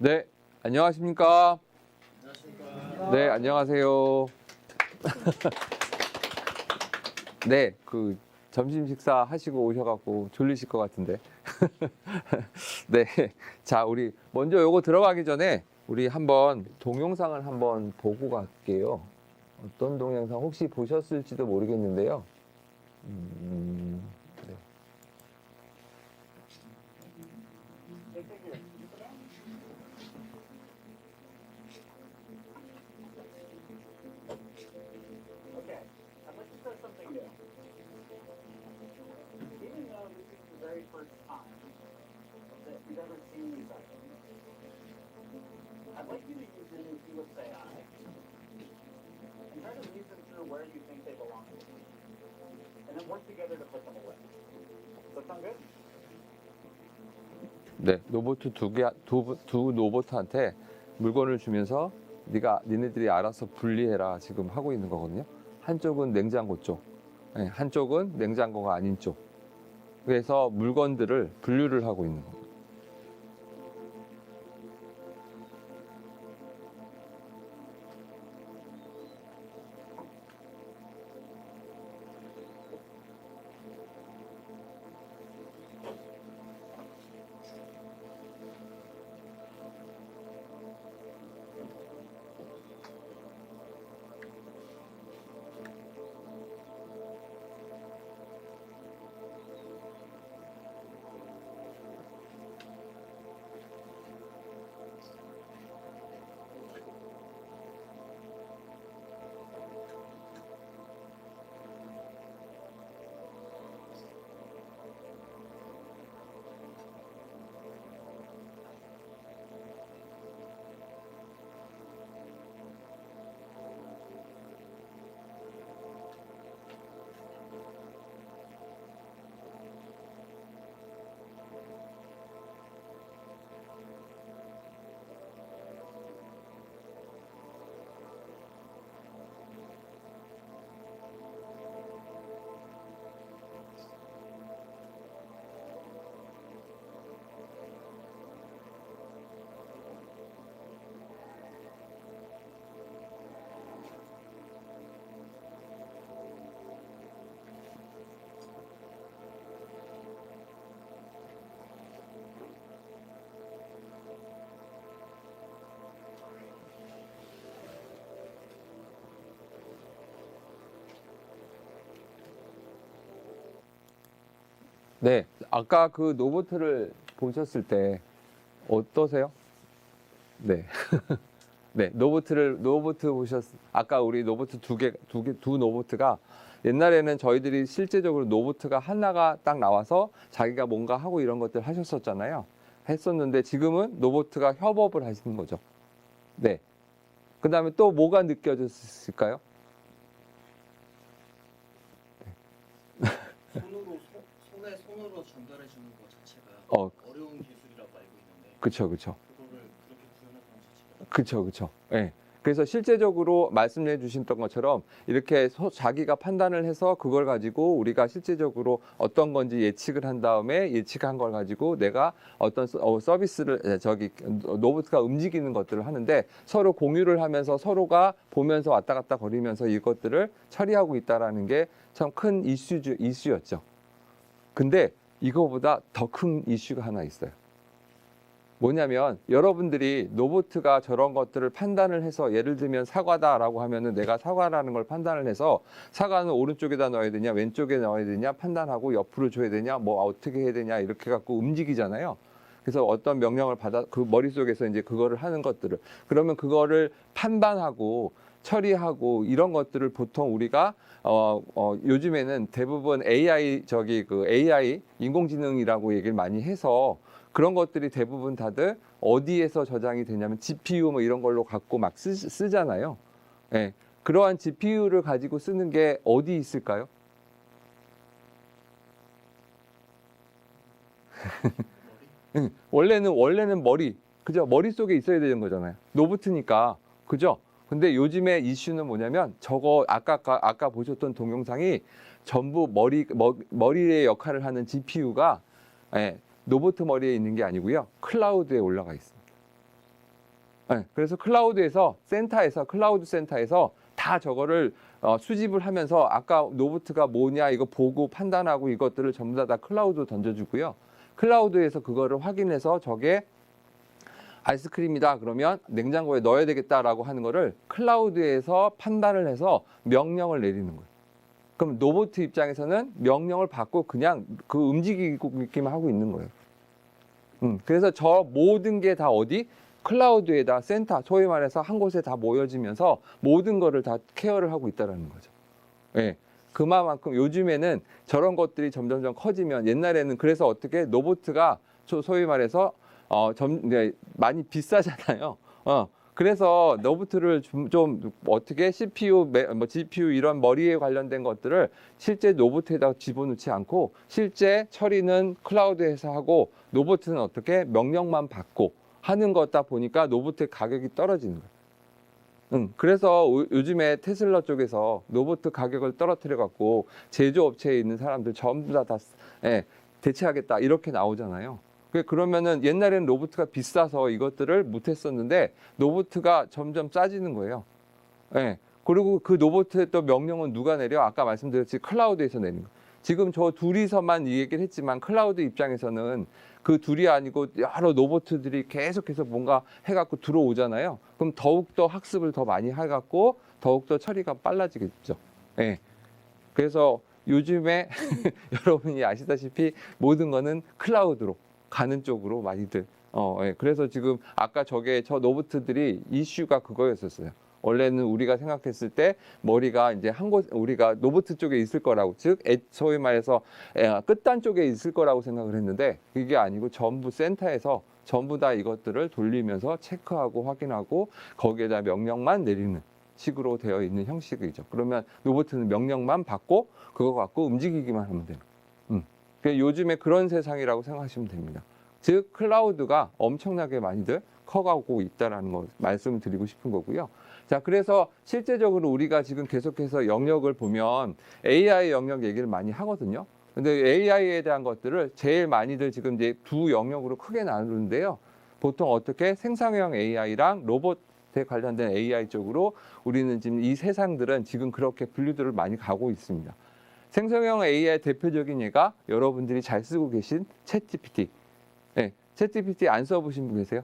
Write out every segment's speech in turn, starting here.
네, 안녕하십니까? 안녕하십니까. 네, 안녕하세요. 네, 점심 식사 하시고 오셔갖고 졸리실 것 같은데. 네, 자, 우리 먼저 요거 들어가기 전에 우리 한번 동영상을 한번 보고 갈게요. 어떤 동영상 혹시 보셨을지도 모르겠는데요. 네. Okay, I'd like to start something new. Even though this is the very first time that you've ever seen these items, I'd like you to use your new Helix AI and try to lead them through where you think they belong, and then work together to put them away. Does that sound good? 네, 두 로봇한테 물건을 주면서 니네들이 알아서 분리해라 지금 하고 있는 거거든요. 한쪽은 냉장고 쪽, 네, 한쪽은 냉장고가 아닌 쪽. 그래서 물건들을 분류를 하고 있는 겁니다. 네, 아까 그 로봇을 보셨을 때 어떠세요? 네. 네, 아까 우리 로봇 두 로봇가 옛날에는 저희들이 실제적으로 로봇가 하나가 딱 나와서 자기가 뭔가 하고 이런 것들 하셨었잖아요. 했었는데 지금은 로봇가 협업을 하시는 거죠. 네. 그 다음에 또 뭐가 느껴졌을까요? 손으로 전달해 주는 것 자체가 어, 어려운 기술이라고 알고 있는데 그쵸. 그거를 그렇게 구현했다는 자체가 그쵸. 예. 그래서 실제적으로 말씀해 주셨던 것처럼 이렇게 자기가 판단을 해서 그걸 가지고 우리가 실제적으로 어떤 건지 예측을 한 다음에 예측한 걸 가지고 내가 어떤 서비스를 로봇가 움직이는 것들을 하는데 서로 공유를 하면서 서로가 보면서 왔다 갔다 거리면서 이것들을 처리하고 있다라는 게 참 큰 이슈였죠. 근데 이거보다 더 큰 이슈가 하나 있어요. 뭐냐면 여러분들이 로봇가 저런 것들을 판단을 해서 예를 들면 사과다라고 하면은 내가 사과라는 걸 판단을 해서 사과는 오른쪽에다 넣어야 되냐 왼쪽에 넣어야 되냐 판단하고 옆으로 줘야 되냐 뭐 어떻게 해야 되냐 이렇게 갖고 움직이잖아요. 그래서 어떤 명령을 받아 그 머릿속에서 이제 그거를 하는 것들을 그러면 그거를 판단하고 처리하고 이런 것들을 보통 우리가 요즘에는 대부분 AI 인공지능이라고 얘기를 많이 해서 그런 것들이 대부분 다들 어디에서 저장이 되냐면 GPU 뭐 이런 걸로 갖고 막 쓰잖아요. 예. 그러한 GPU를 가지고 쓰는 게 어디 있을까요? 원래는 머리, 그죠? 머릿속에 있어야 되는 거잖아요. 로봇이니까. 그죠? 근데 요즘에 이슈는 뭐냐면 저거 아까 보셨던 동영상이 전부 머리의 역할을 하는 GPU가 예, 로봇 머리에 있는 게 아니고요. 클라우드에 올라가 있습니다. 네, 그래서 클라우드에서 클라우드 센터에서 다 저거를 수집을 하면서 아까 로봇가 뭐냐 이거 보고 판단하고 이것들을 전부 다 클라우드 던져주고요. 클라우드에서 그거를 확인해서 저게 아이스크림이다 그러면 냉장고에 넣어야 되겠다라고 하는 거를 클라우드에서 판단을 해서 명령을 내리는 거예요. 그럼 로봇 입장에서는 명령을 받고 그냥 그 움직이기만 하고 있는 거예요. 그래서 저 모든 게 다 어디? 클라우드에다 센터, 소위 말해서 한 곳에 다 모여지면서 모든 거를 다 케어를 하고 있다는 거죠. 예. 그만큼 요즘에는 저런 것들이 점점점 커지면 옛날에는 그래서 어떻게 로봇가 소위 말해서 많이 비싸잖아요. 그래서 로봇을 좀 어떻게 CPU, GPU 이런 머리에 관련된 것들을 실제 로봇에다 집어넣지 않고 실제 처리는 클라우드에서 하고 로봇은 어떻게 명령만 받고 하는 거다 보니까 로봇의 가격이 떨어지는 거예요. 그래서 요즘에 테슬라 쪽에서 로봇 가격을 떨어뜨려 갖고 제조업체에 있는 사람들 전부 다 대체하겠다 이렇게 나오잖아요. 그러면은 옛날에는 로봇가 비싸서 이것들을 못했었는데 로봇가 점점 싸지는 거예요. 예. 그리고 그 로봇의 또 명령은 누가 내려? 아까 말씀드렸지 클라우드에서 내는 거. 지금 저 둘이서만 이 얘기를 했지만 클라우드 입장에서는 그 둘이 아니고 여러 로봇들이 계속해서 뭔가 해갖고 들어오잖아요. 그럼 더욱더 학습을 더 많이 해갖고 더욱더 처리가 빨라지겠죠. 예. 그래서 요즘에 여러분이 아시다시피 모든 거는 클라우드로 가는 쪽으로 많이들. 예. 그래서 지금 아까 저 로봇들이 이슈가 그거였었어요. 원래는 우리가 생각했을 때 머리가 이제 우리가 로봇 쪽에 있을 거라고, 즉 소위 말해서 끝단 쪽에 있을 거라고 생각을 했는데 그게 아니고 전부 센터에서 전부 다 이것들을 돌리면서 체크하고 확인하고 거기에다 명령만 내리는 식으로 되어 있는 형식이죠. 그러면 로봇은 명령만 받고 그거 갖고 움직이기만 하면 돼요. 요즘에 그런 세상이라고 생각하시면 됩니다. 즉 클라우드가 엄청나게 많이들 커가고 있다라는 거 말씀을 드리고 싶은 거고요. 자, 그래서 실제적으로 우리가 지금 계속해서 영역을 보면 AI 영역 얘기를 많이 하거든요. 근데 AI에 대한 것들을 제일 많이들 지금 이제 두 영역으로 크게 나누는데요. 보통 어떻게 생성형 AI랑 로봇에 관련된 AI 쪽으로 우리는 지금 이 세상들은 지금 그렇게 분류들을 많이 가고 있습니다. 생성형 AI 대표적인 예가 여러분들이 잘 쓰고 계신 챗GPT. 네, 챗GPT 안 써보신 분 계세요?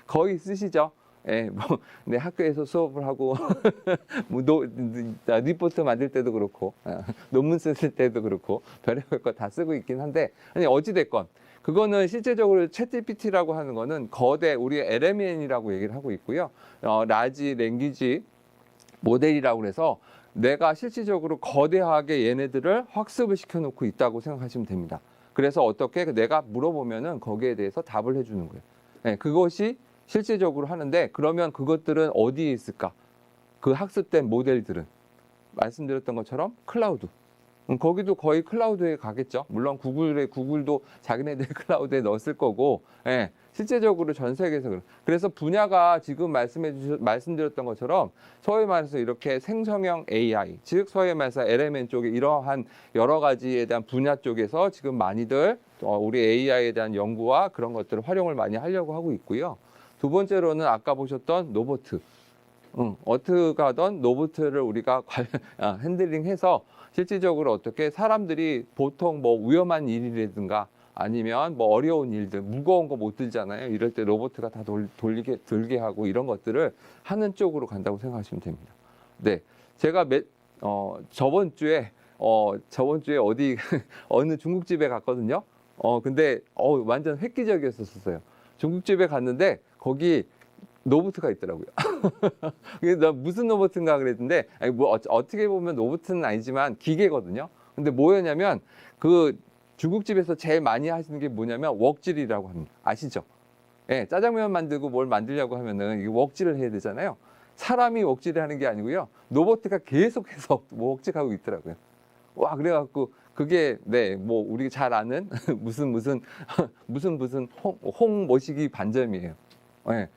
거의 쓰시죠? 예, 네, 학교에서 수업을 하고, 리포트 만들 때도 그렇고, 논문 쓸 때도 그렇고, 별의별 거 다 쓰고 있긴 한데, 아니, 어찌됐건, 그거는 실제적으로 챗GPT라고 하는 거는 거대, 우리 LMN이라고 얘기를 하고 있고요. 라지 랭귀지 모델이라고 해서 내가 실질적으로 거대하게 얘네들을 학습을 시켜놓고 있다고 생각하시면 됩니다. 그래서 어떻게 내가 물어보면은 거기에 대해서 답을 해주는 거예요. 네, 그것이 실제적으로 하는데 그러면 그것들은 어디에 있을까? 그 학습된 모델들은 말씀드렸던 것처럼 클라우드. 거기도 거의 클라우드에 가겠죠. 물론 구글도 자기네들 클라우드에 넣었을 거고, 예, 실제적으로 전 세계에서 그래서 분야가 지금 말씀드렸던 것처럼 소위 말해서 이렇게 생성형 AI, 즉 소위 말해서 LMN 쪽에 이러한 여러 가지에 대한 분야 쪽에서 지금 많이들 우리 AI에 대한 연구와 그런 것들을 활용을 많이 하려고 하고 있고요. 두 번째로는 아까 보셨던 로봇. 어떻게 하던 로봇을 우리가 핸들링해서 실질적으로 어떻게 사람들이 보통 뭐 위험한 일이라든가 아니면 뭐 어려운 일들, 무거운 거 못 들잖아요. 이럴 때 로봇가 다 들게 하고 이런 것들을 하는 쪽으로 간다고 생각하시면 됩니다. 네, 제가 저번 주에 어디 어느 중국집에 갔거든요. 근데 완전 획기적이었었어요. 중국집에 갔는데 거기 로봇가 있더라고요. 그래서 나 무슨 로봇인가 그랬는데 아니, 뭐 어떻게 보면 로봇은 아니지만 기계거든요. 근데 뭐였냐면 그 중국집에서 제일 많이 하시는 게 뭐냐면 웍질이라고 합니다. 아시죠? 예, 짜장면 만들고 뭘 만들려고 하면은 이 웍질을 해야 되잖아요. 사람이 웍질을 하는 게 아니고요. 로봇가 계속해서 웍질하고 있더라고요. 와, 그래갖고 그게 뭐 우리가 잘 아는 무슨 홍 모시기 반점이에요. 예.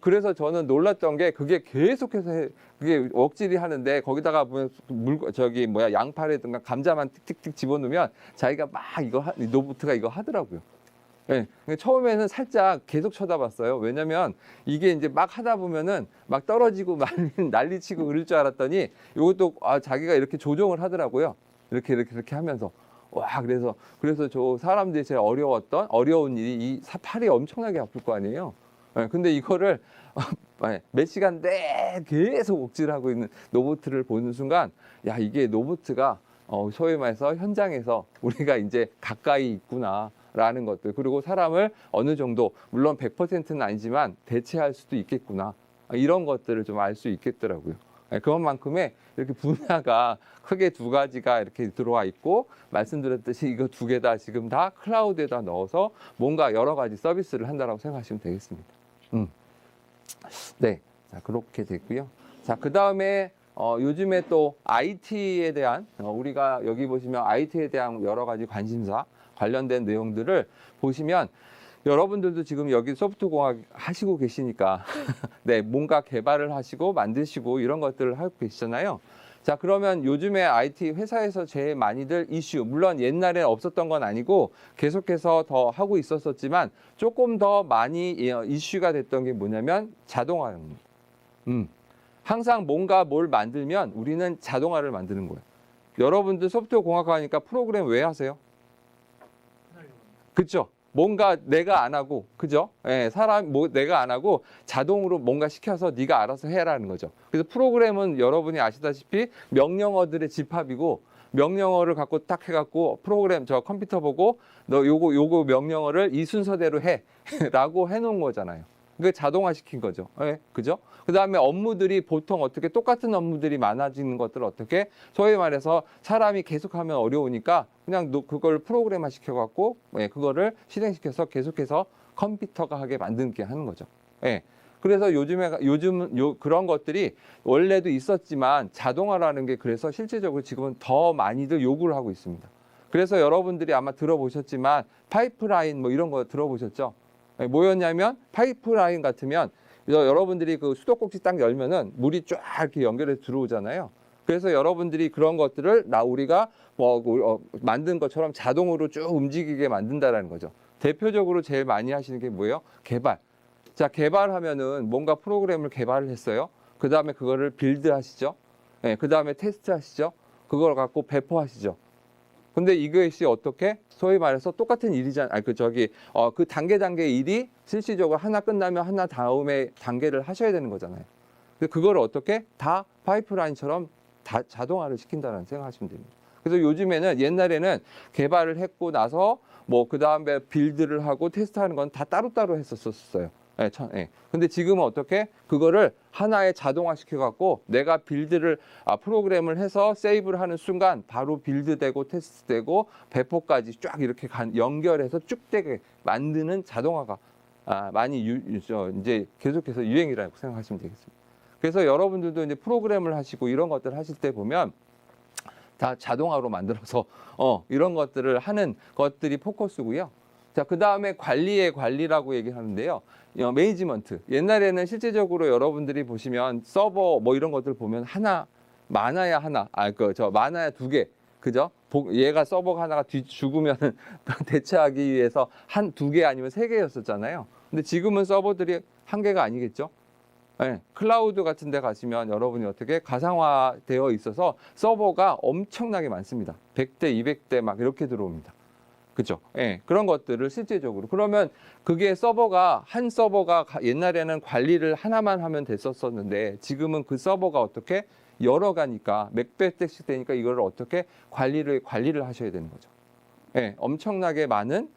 그래서 저는 놀랐던 게 그게 계속해서 그게 웍질이 하는데 거기다가 보면 양파라든가 감자만 틱틱틱 집어넣으면 자기가 막 로봇가 이거 하더라고요. 네, 처음에는 살짝 계속 쳐다봤어요. 왜냐면 이게 이제 막 하다 보면은 막 떨어지고 난리치고 그럴 줄 알았더니 이것도 자기가 이렇게 조정을 하더라고요. 이렇게 하면서. 와, 그래서 저 사람들이 제일 어려운 일이 이 팔이 엄청나게 아플 거 아니에요. 네, 근데 이거를 몇 시간 내 계속 옥질하고 있는 로봇을 보는 순간, 야, 이게 로봇가 소위 말해서 현장에서 우리가 이제 가까이 있구나라는 것들, 그리고 사람을 어느 정도, 물론 100%는 아니지만 대체할 수도 있겠구나. 이런 것들을 좀 알 수 있겠더라고요. 그것만큼의 이렇게 분야가 크게 두 가지가 이렇게 들어와 있고, 말씀드렸듯이 이거 두 개 다 지금 다 클라우드에다 넣어서 뭔가 여러 가지 서비스를 한다라고 생각하시면 되겠습니다. 네, 자, 그렇게 됐고요. 자, 그 다음에 요즘에 또 IT에 대한 우리가 여기 보시면 IT에 대한 여러 가지 관심사 관련된 내용들을 보시면, 여러분들도 지금 여기 소프트공학 하시고 계시니까 네, 뭔가 개발을 하시고 만드시고 이런 것들을 하고 계시잖아요. 자, 그러면 요즘에 IT 회사에서 제일 많이들 이슈, 물론 옛날에 없었던 건 아니고 계속해서 더 하고 있었지만 조금 더 많이 이슈가 됐던 게 뭐냐면 자동화입니다. 항상 뭔가 뭘 만들면 우리는 자동화를 만드는 거예요. 여러분들 소프트웨어 공학과 하니까 프로그램 왜 하세요? 그렇죠? 뭔가 내가 안 하고, 그죠? 예, 내가 안 하고 자동으로 뭔가 시켜서 네가 알아서 해라는 거죠. 그래서 프로그램은 여러분이 아시다시피 명령어들의 집합이고, 명령어를 갖고 딱 해갖고 프로그램 저 컴퓨터 보고 너 요거 명령어를 이 순서대로 해라고 해놓은 거잖아요. 그게 자동화 시킨 거죠. 예, 그죠? 그 다음에 업무들이 보통 어떻게 똑같은 업무들이 많아지는 것들을 어떻게 소위 말해서 사람이 계속하면 어려우니까 그냥 그걸 프로그램화 시켜갖고 그거를 실행시켜서 계속해서 컴퓨터가 하게 만들게 하는 거죠. 예. 그래서 요즘 그런 것들이 원래도 있었지만 자동화라는 게 그래서 실제적으로 지금은 더 많이들 요구를 하고 있습니다. 그래서 여러분들이 아마 들어보셨지만 파이프라인 뭐 이런 거 들어보셨죠? 뭐였냐면 파이프라인 같으면 여러분들이 그 수도꼭지 딱 열면은 물이 쫙 이렇게 연결해서 들어오잖아요. 그래서 여러분들이 그런 것들을 우리가 만든 것처럼 자동으로 쭉 움직이게 만든다라는 거죠. 대표적으로 제일 많이 하시는 게 뭐예요? 개발. 자, 개발하면은 뭔가 프로그램을 개발을 했어요. 그 다음에 그거를 빌드 하시죠. 네, 그 다음에 테스트 하시죠. 그걸 갖고 배포하시죠. 근데 이것이 어떻게 소위 말해서 똑같은 일이잖아요. 그 단계 일이 실질적으로 하나 끝나면 하나 다음에 단계를 하셔야 되는 거잖아요. 근데 그걸 어떻게 다 파이프라인처럼 다 자동화를 시킨다는 생각하시면 됩니다. 그래서 요즘에는 옛날에는 개발을 했고 나서 뭐 그 다음에 빌드를 하고 테스트하는 건 다 따로따로 했었어요. 예, 근데 지금은 어떻게 그거를 하나의 자동화 시켜갖고 내가 프로그램을 해서 세이브를 하는 순간 바로 빌드되고 테스트되고 배포까지 쫙 이렇게 연결해서 쭉 되게 만드는 자동화가 많이 이제 계속해서 유행이라고 생각하시면 되겠습니다. 그래서 여러분들도 이제 프로그램을 하시고 이런 것들을 하실 때 보면 다 자동화로 만들어서 이런 것들을 하는 것들이 포커스고요. 자, 그 다음에 관리라고 얘기하는데요. 매니지먼트. 옛날에는 실제적으로 여러분들이 보시면 서버 뭐 이런 것들 보면 많아야 많아야 두 개. 그죠? 얘가 서버가 하나가 죽으면 대체하기 위해서 두 개 아니면 세 개였었잖아요. 근데 지금은 서버들이 한 개가 아니겠죠? 네, 클라우드 같은 데 가시면 여러분이 어떻게 가상화되어 있어서 서버가 엄청나게 많습니다. 100대, 200대 막 이렇게 들어옵니다. 그죠? 예, 그런 것들을 실제적으로. 그러면 그게 한 서버가 옛날에는 관리를 하나만 하면 됐었는데 지금은 그 서버가 어떻게 여러 가니까 몇백 대씩 되니까 이거를 어떻게 관리를 하셔야 되는 거죠. 예, 엄청나게 많은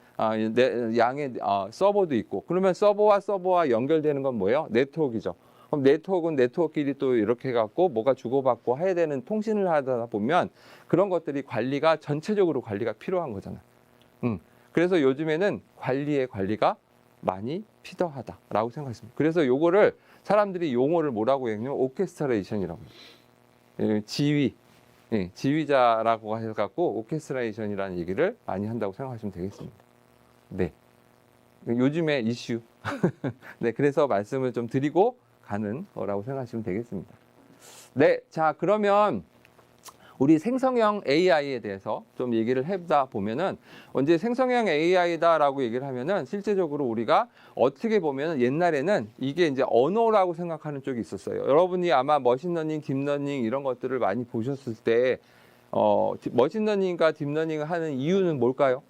양의 서버도 있고, 그러면 서버와 연결되는 건 뭐예요? 네트워크이죠. 그럼 네트워크는 네트워크끼리 또 이렇게 해갖고 뭐가 주고받고 해야 되는 통신을 하다 보면 그런 것들이 전체적으로 관리가 필요한 거잖아요. 그래서 요즘에는 관리가 많이 필요하다라고 생각했습니다. 그래서 요거를 사람들이 용어를 뭐라고 했냐면 오케스트레이션이라고 해요. 지휘자라고 해갖고 오케스트레이션이라는 얘기를 많이 한다고 생각하시면 되겠습니다. 네. 요즘의 이슈. 네, 그래서 말씀을 좀 드리고 가는 거라고 생각하시면 되겠습니다. 네, 자, 그러면 우리 생성형 AI에 대해서 좀 얘기를 해보다 보면은 언제 생성형 AI다라고 얘기를 하면은 실제적으로 우리가 어떻게 보면은 옛날에는 이게 이제 언어라고 생각하는 쪽이 있었어요. 여러분이 아마 머신러닝, 딥러닝 이런 것들을 많이 보셨을 때 머신러닝과 딥러닝을 하는 이유는 뭘까요?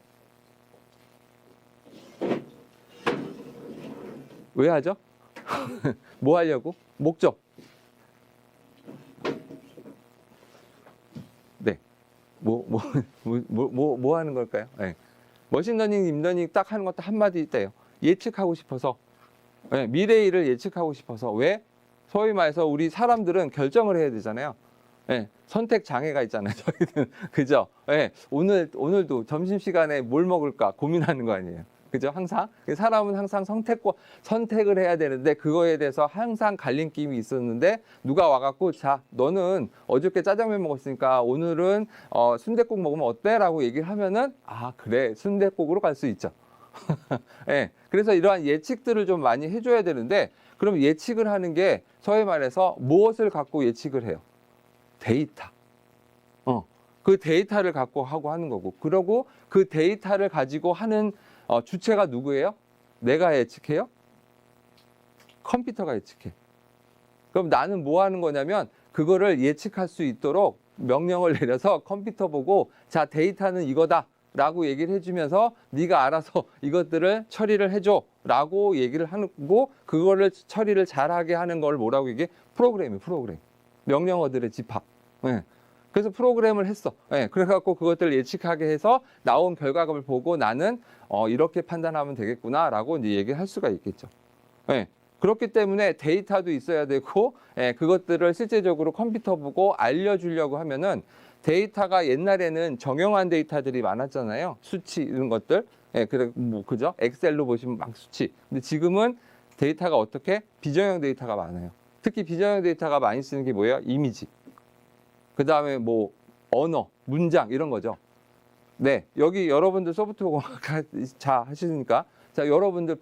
왜 하죠? 뭐 하려고? 목적. 네. 뭐 하는 걸까요? 네. 머신러닝, 딥러닝 딱 하는 것도 한마디 있대요. 예측하고 싶어서. 네, 미래의 일을 예측하고 싶어서. 왜? 소위 말해서 우리 사람들은 결정을 해야 되잖아요. 네, 선택 장애가 있잖아요. 저희는. 그죠? 네, 오늘도 점심시간에 뭘 먹을까 고민하는 거 아니에요. 그죠? 항상. 사람은 항상 선택을 해야 되는데 그거에 대해서 항상 갈림길이 있었는데 누가 와갖고 자, 너는 어저께 짜장면 먹었으니까 오늘은 순댓국 먹으면 어때? 라고 얘기를 하면은 아, 그래. 순댓국으로 갈 수 있죠. 네, 그래서 이러한 예측들을 좀 많이 해줘야 되는데 그럼 예측을 하는 게 소위 말해서 무엇을 갖고 예측을 해요? 데이터. 그 데이터를 갖고 하고 하는 거고 그러고 그 데이터를 가지고 하는 주체가 누구예요? 내가 예측해요? 컴퓨터가 예측해. 그럼 나는 뭐 하는 거냐면 그거를 예측할 수 있도록 명령을 내려서 컴퓨터 보고 자 데이터는 이거다 라고 얘기를 해주면서 네가 알아서 이것들을 처리를 해줘 라고 얘기를 하고 그거를 처리를 잘하게 하는 걸 뭐라고 얘기해? 프로그램이에요. 프로그램. 명령어들의 집합. 네. 그래서 프로그램을 했어. 네. 그래갖고 그것들을 예측하게 해서 나온 결과를 보고 나는 이렇게 판단하면 되겠구나 라고 이제 얘기할 수가 있겠죠. 네. 그렇기 때문에 데이터도 있어야 되고 그것들을 실제적으로 컴퓨터 보고 알려주려고 하면은 데이터가 옛날에는 정형화한 데이터들이 많았잖아요. 수치 이런 것들. 그래 뭐 그죠? 엑셀로 보시면 막 수치. 근데 지금은 데이터가 어떻게 비정형 데이터가 많아요. 특히 비정형 데이터가 많이 쓰는 게 뭐예요? 이미지. 그다음에 뭐 언어, 문장 이런 거죠. 네, 여기 여러분들 소프트웨어공학 자 하시니까 자 여러분들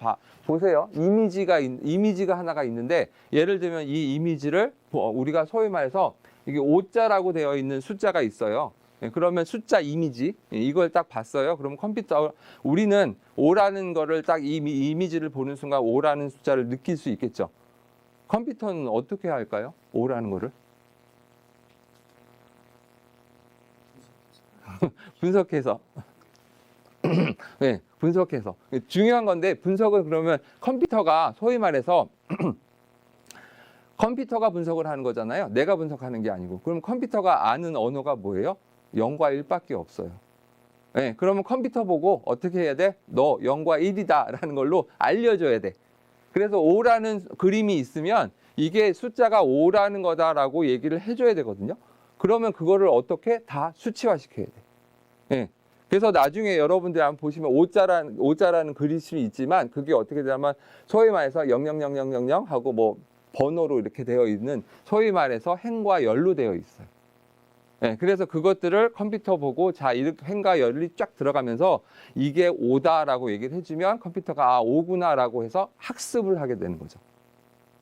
보세요. 이미지가 하나가 있는데 예를 들면 이 이미지를 우리가 소위 말해서 이게 5자라고 되어 있는 숫자가 있어요. 그러면 숫자 이미지 이걸 딱 봤어요. 그럼 컴퓨터 우리는 5라는 거를 딱 이 이미지를 보는 순간 5라는 숫자를 느낄 수 있겠죠. 컴퓨터는 어떻게 할까요? 5라는 거를 분석해서 네, 분석해서 중요한 건데 분석은 그러면 컴퓨터가 소위 말해서 컴퓨터가 분석을 하는 거잖아요. 내가 분석하는 게 아니고. 그럼 컴퓨터가 아는 언어가 뭐예요? 0과 1밖에 없어요. 네, 그러면 컴퓨터 보고 어떻게 해야 돼? 너 0과 1이다 라는 걸로 알려줘야 돼. 그래서 5라는 그림이 있으면 이게 숫자가 5라는 거다라고 얘기를 해줘야 되거든요. 그러면 그거를 어떻게 다 수치화시켜야 돼. 네. 그래서 나중에 여러분들이 한번 보시면 5자라는 그림이 있지만 그게 어떻게 되냐면 소위 말해서 00000 하고 뭐 번호로 이렇게 되어 있는 소위 말해서 행과 열로 되어 있어요. 네, 그래서 그것들을 컴퓨터 보고 자 이렇게 행과 열이 쫙 들어가면서 이게 5다라고 얘기를 해주면 컴퓨터가 5구나라고 해서 학습을 하게 되는 거죠.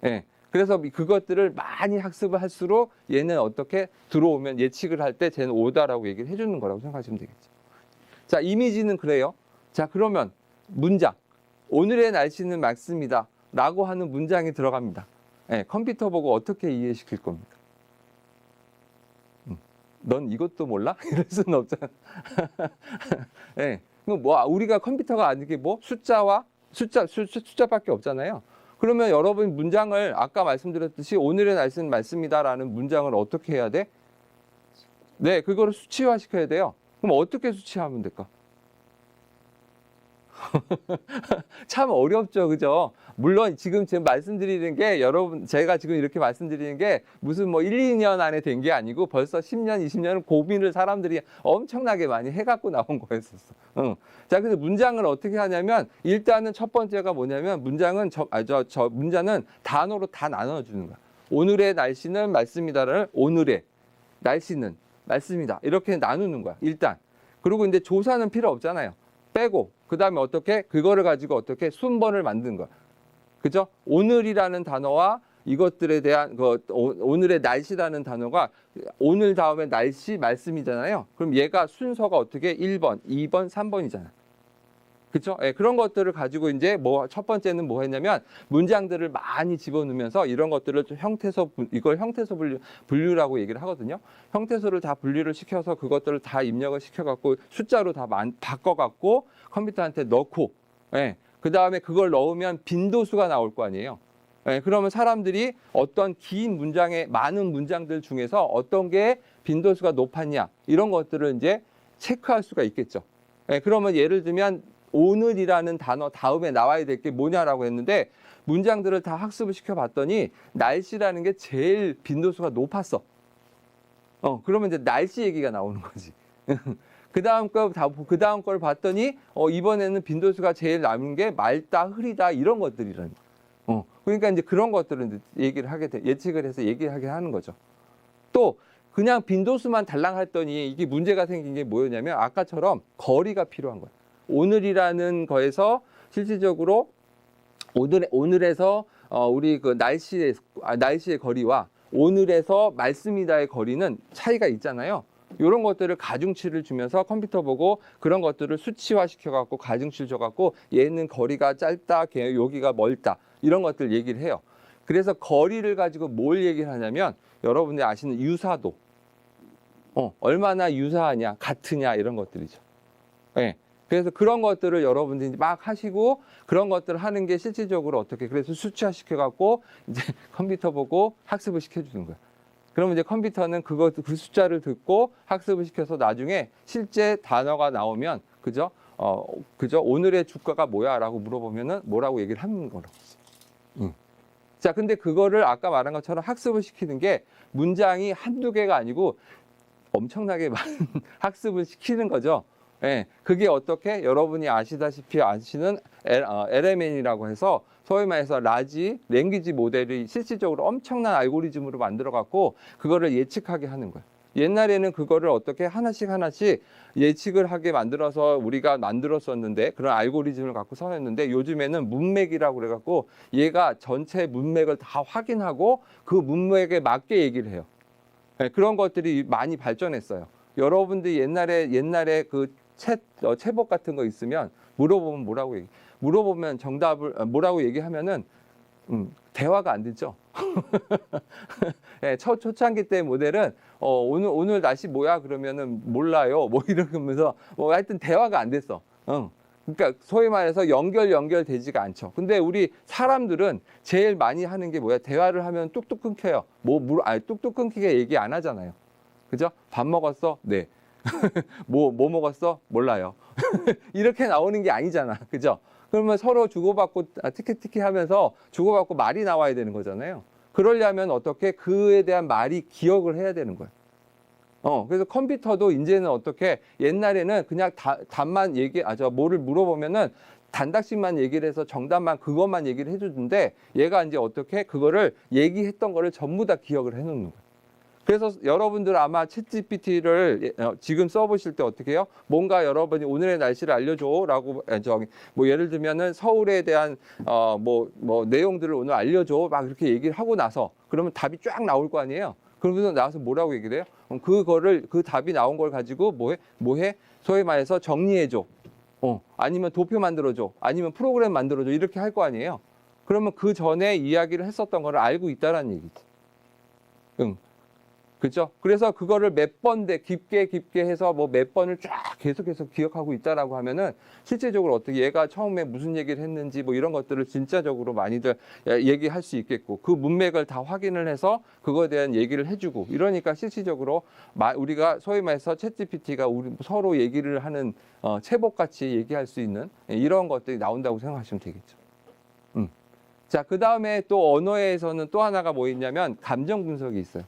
네, 그래서 그것들을 많이 학습을 할수록 얘는 어떻게 들어오면 예측을 할 때 쟤는 5다라고 얘기를 해주는 거라고 생각하시면 되겠죠. 자, 이미지는 그래요. 자, 그러면 문장. 오늘의 날씨는 맑습니다. 라고 하는 문장이 들어갑니다. 네, 컴퓨터 보고 어떻게 이해시킬 겁니까? 넌 이것도 몰라? 이럴 수는 없잖아. 네, 뭐 우리가 컴퓨터가 아니게 뭐 숫자밖에 없잖아요. 그러면 여러분 문장을 아까 말씀드렸듯이 오늘의 날씨는 맑습니다라는 문장을 어떻게 해야 돼? 네, 그거를 수치화 시켜야 돼요. 그럼 어떻게 수치하면 될까? 참 어렵죠, 그죠? 물론 지금 말씀드리는 게 여러분 제가 지금 이렇게 말씀드리는 게 무슨 뭐 1, 2년 안에 된 게 아니고 벌써 10년, 20년을 고민을 사람들이 엄청나게 많이 해갖고 나온 거였었어. 자, 그래서 문장을 어떻게 하냐면 일단은 첫 번째가 뭐냐면 문장은 문장은 단어로 다 나눠주는 거야. 오늘의 날씨는 맑습니다를 오늘의 날씨는 맑습니다. 이렇게 나누는 거야, 일단. 그리고 이제 조사는 필요 없잖아요. 빼고 그 다음에 어떻게 그거를 가지고 어떻게 순번을 만든 거야. 그죠? 오늘이라는 단어와 이것들에 대한 오늘의 날씨라는 단어가 오늘 다음에 날씨 말씀이잖아요. 그럼 얘가 순서가 어떻게 1번, 2번, 3번이잖아. 그렇죠? 예, 그런 것들을 가지고 이제 첫 번째는 뭐 했냐면 문장들을 많이 집어넣으면서 이런 것들을 좀 이걸 형태소 분류라고 얘기를 하거든요. 형태소를 다 분류를 시켜서 그것들을 다 입력을 시켜갖고 숫자로 다 바꿔갖고 컴퓨터한테 넣고, 예, 그 다음에 그걸 넣으면 빈도수가 나올 거 아니에요. 예, 그러면 사람들이 어떤 긴 문장의 많은 문장들 중에서 어떤 게 빈도수가 높았냐 이런 것들을 이제 체크할 수가 있겠죠. 예, 그러면 예를 들면 오늘이라는 단어 다음에 나와야 될 게 뭐냐라고 했는데 문장들을 다 학습을 시켜봤더니 날씨라는 게 제일 빈도수가 높았어. 그러면 이제 날씨 얘기가 나오는 거지. 그 다음 걸 봤더니 이번에는 빈도수가 제일 남은 게 맑다, 흐리다 이런 것들이라는 거. 그러니까 이제 그런 것들을 이제 예측을 해서 얘기하게 하는 거죠. 또 그냥 빈도수만 달랑 했더니 이게 문제가 생긴 게 뭐였냐면 아까처럼 거리가 필요한 거야. 오늘이라는 거에서 실질적으로 오늘에서 우리 그 날씨의 거리와 오늘에서 말씀이다의 거리는 차이가 있잖아요. 이런 것들을 가중치를 주면서 컴퓨터 보고 그런 것들을 수치화 시켜갖고 가중치를 줘갖고 얘는 거리가 짧다, 여기가 멀다 이런 것들 얘기를 해요. 그래서 거리를 가지고 뭘 얘기를 하냐면 여러분들이 아시는 유사도, 얼마나 유사하냐, 같으냐 이런 것들이죠. 네. 그래서 그런 것들을 여러분들이 막 하시고 그런 것들을 하는 게 실질적으로 어떻게 그래서 수치화 시켜갖고 이제 컴퓨터 보고 학습을 시켜주는 거야. 그러면 이제 컴퓨터는 그 숫자를 듣고 학습을 시켜서 나중에 실제 단어가 나오면 그죠? 오늘의 주가가 뭐야라고 물어보면은 뭐라고 얘기를 하는 거라고. 자, 근데 그거를 아까 말한 것처럼 학습을 시키는 게 문장이 한두 개가 아니고 엄청나게 많은 학습을 시키는 거죠. 예, 그게 어떻게 여러분이 아시는 LMN이라고 해서 소위 말해서 라지 랭귀지 모델이 실질적으로 엄청난 알고리즘으로 만들어 갖고 그거를 예측하게 하는 거예요. 옛날에는 그거를 어떻게 하나씩 예측을 하게 만들어서 우리가 만들었었는데 그런 알고리즘을 갖고 써냈는데 요즘에는 문맥이라고 그래 갖고 얘가 전체 문맥을 다 확인하고 그 문맥에 맞게 얘기를 해요. 예, 그런 것들이 많이 발전했어요. 여러분들이 옛날에 그 채복 같은 거 있으면 물어보면 물어보면 정답을 뭐라고 얘기하면은 대화가 안 되죠. 네, 초창기 때 모델은 오늘 날씨 뭐야 그러면은 몰라요. 뭐 이러면서 하여튼 대화가 안 됐어. 그러니까 소위 말해서 연결되지가 않죠. 근데 우리 사람들은 제일 많이 하는 게 뭐야? 대화를 하면 뚝뚝 끊겨요. 뚝뚝 끊기게 얘기 안 하잖아요. 그죠? 밥 먹었어? 네. 뭐 먹었어? 몰라요. 이렇게 나오는 게 아니잖아. 그죠? 그러면 서로 주고받고 티켓 하면서 주고받고 말이 나와야 되는 거잖아요. 그러려면 어떻게 그에 대한 말이 기억을 해야 되는 거예요. 그래서 컴퓨터도 이제는 어떻게 옛날에는 그냥 답만 뭐를 물어보면은 단답식만 얘기를 해서 정답만 그것만 얘기를 해주는데 얘가 이제 어떻게 그거를 얘기했던 거를 전부 다 기억을 해놓는 거예요. 그래서 여러분들 아마 챗GPT를 지금 써보실 때 어떻게 해요? 뭔가 여러분이 오늘의 날씨를 알려줘라고 예를 들면은 서울에 대한 내용들을 오늘 알려줘 막 이렇게 얘기를 하고 나서 그러면 답이 쫙 나올 거 아니에요? 그러면서 나와서 뭐라고 얘기를 해요? 그 답이 나온 걸 가지고 뭐해? 소위 말해서 정리해줘. 아니면 도표 만들어줘. 아니면 프로그램 만들어줘. 이렇게 할 거 아니에요? 그러면 그 전에 이야기를 했었던 거를 알고 있다라는 얘기지. 그죠? 그래서 그거를 몇 번 깊게 해서 몇 번을 쫙 계속해서 기억하고 있다라고 하면은 실제적으로 어떻게 얘가 처음에 무슨 얘기를 했는지 이런 것들을 진짜적으로 많이들 얘기할 수 있겠고 그 문맥을 다 확인을 해서 그거에 대한 얘기를 해주고 이러니까 실질적으로 우리가 소위 말해서 챗GPT가 우리 서로 얘기를 하는 채복같이 얘기할 수 있는 이런 것들이 나온다고 생각하시면 되겠죠. 자, 그 다음에 또 언어에서는 또 하나가 뭐 있냐면 감정 분석이 있어요.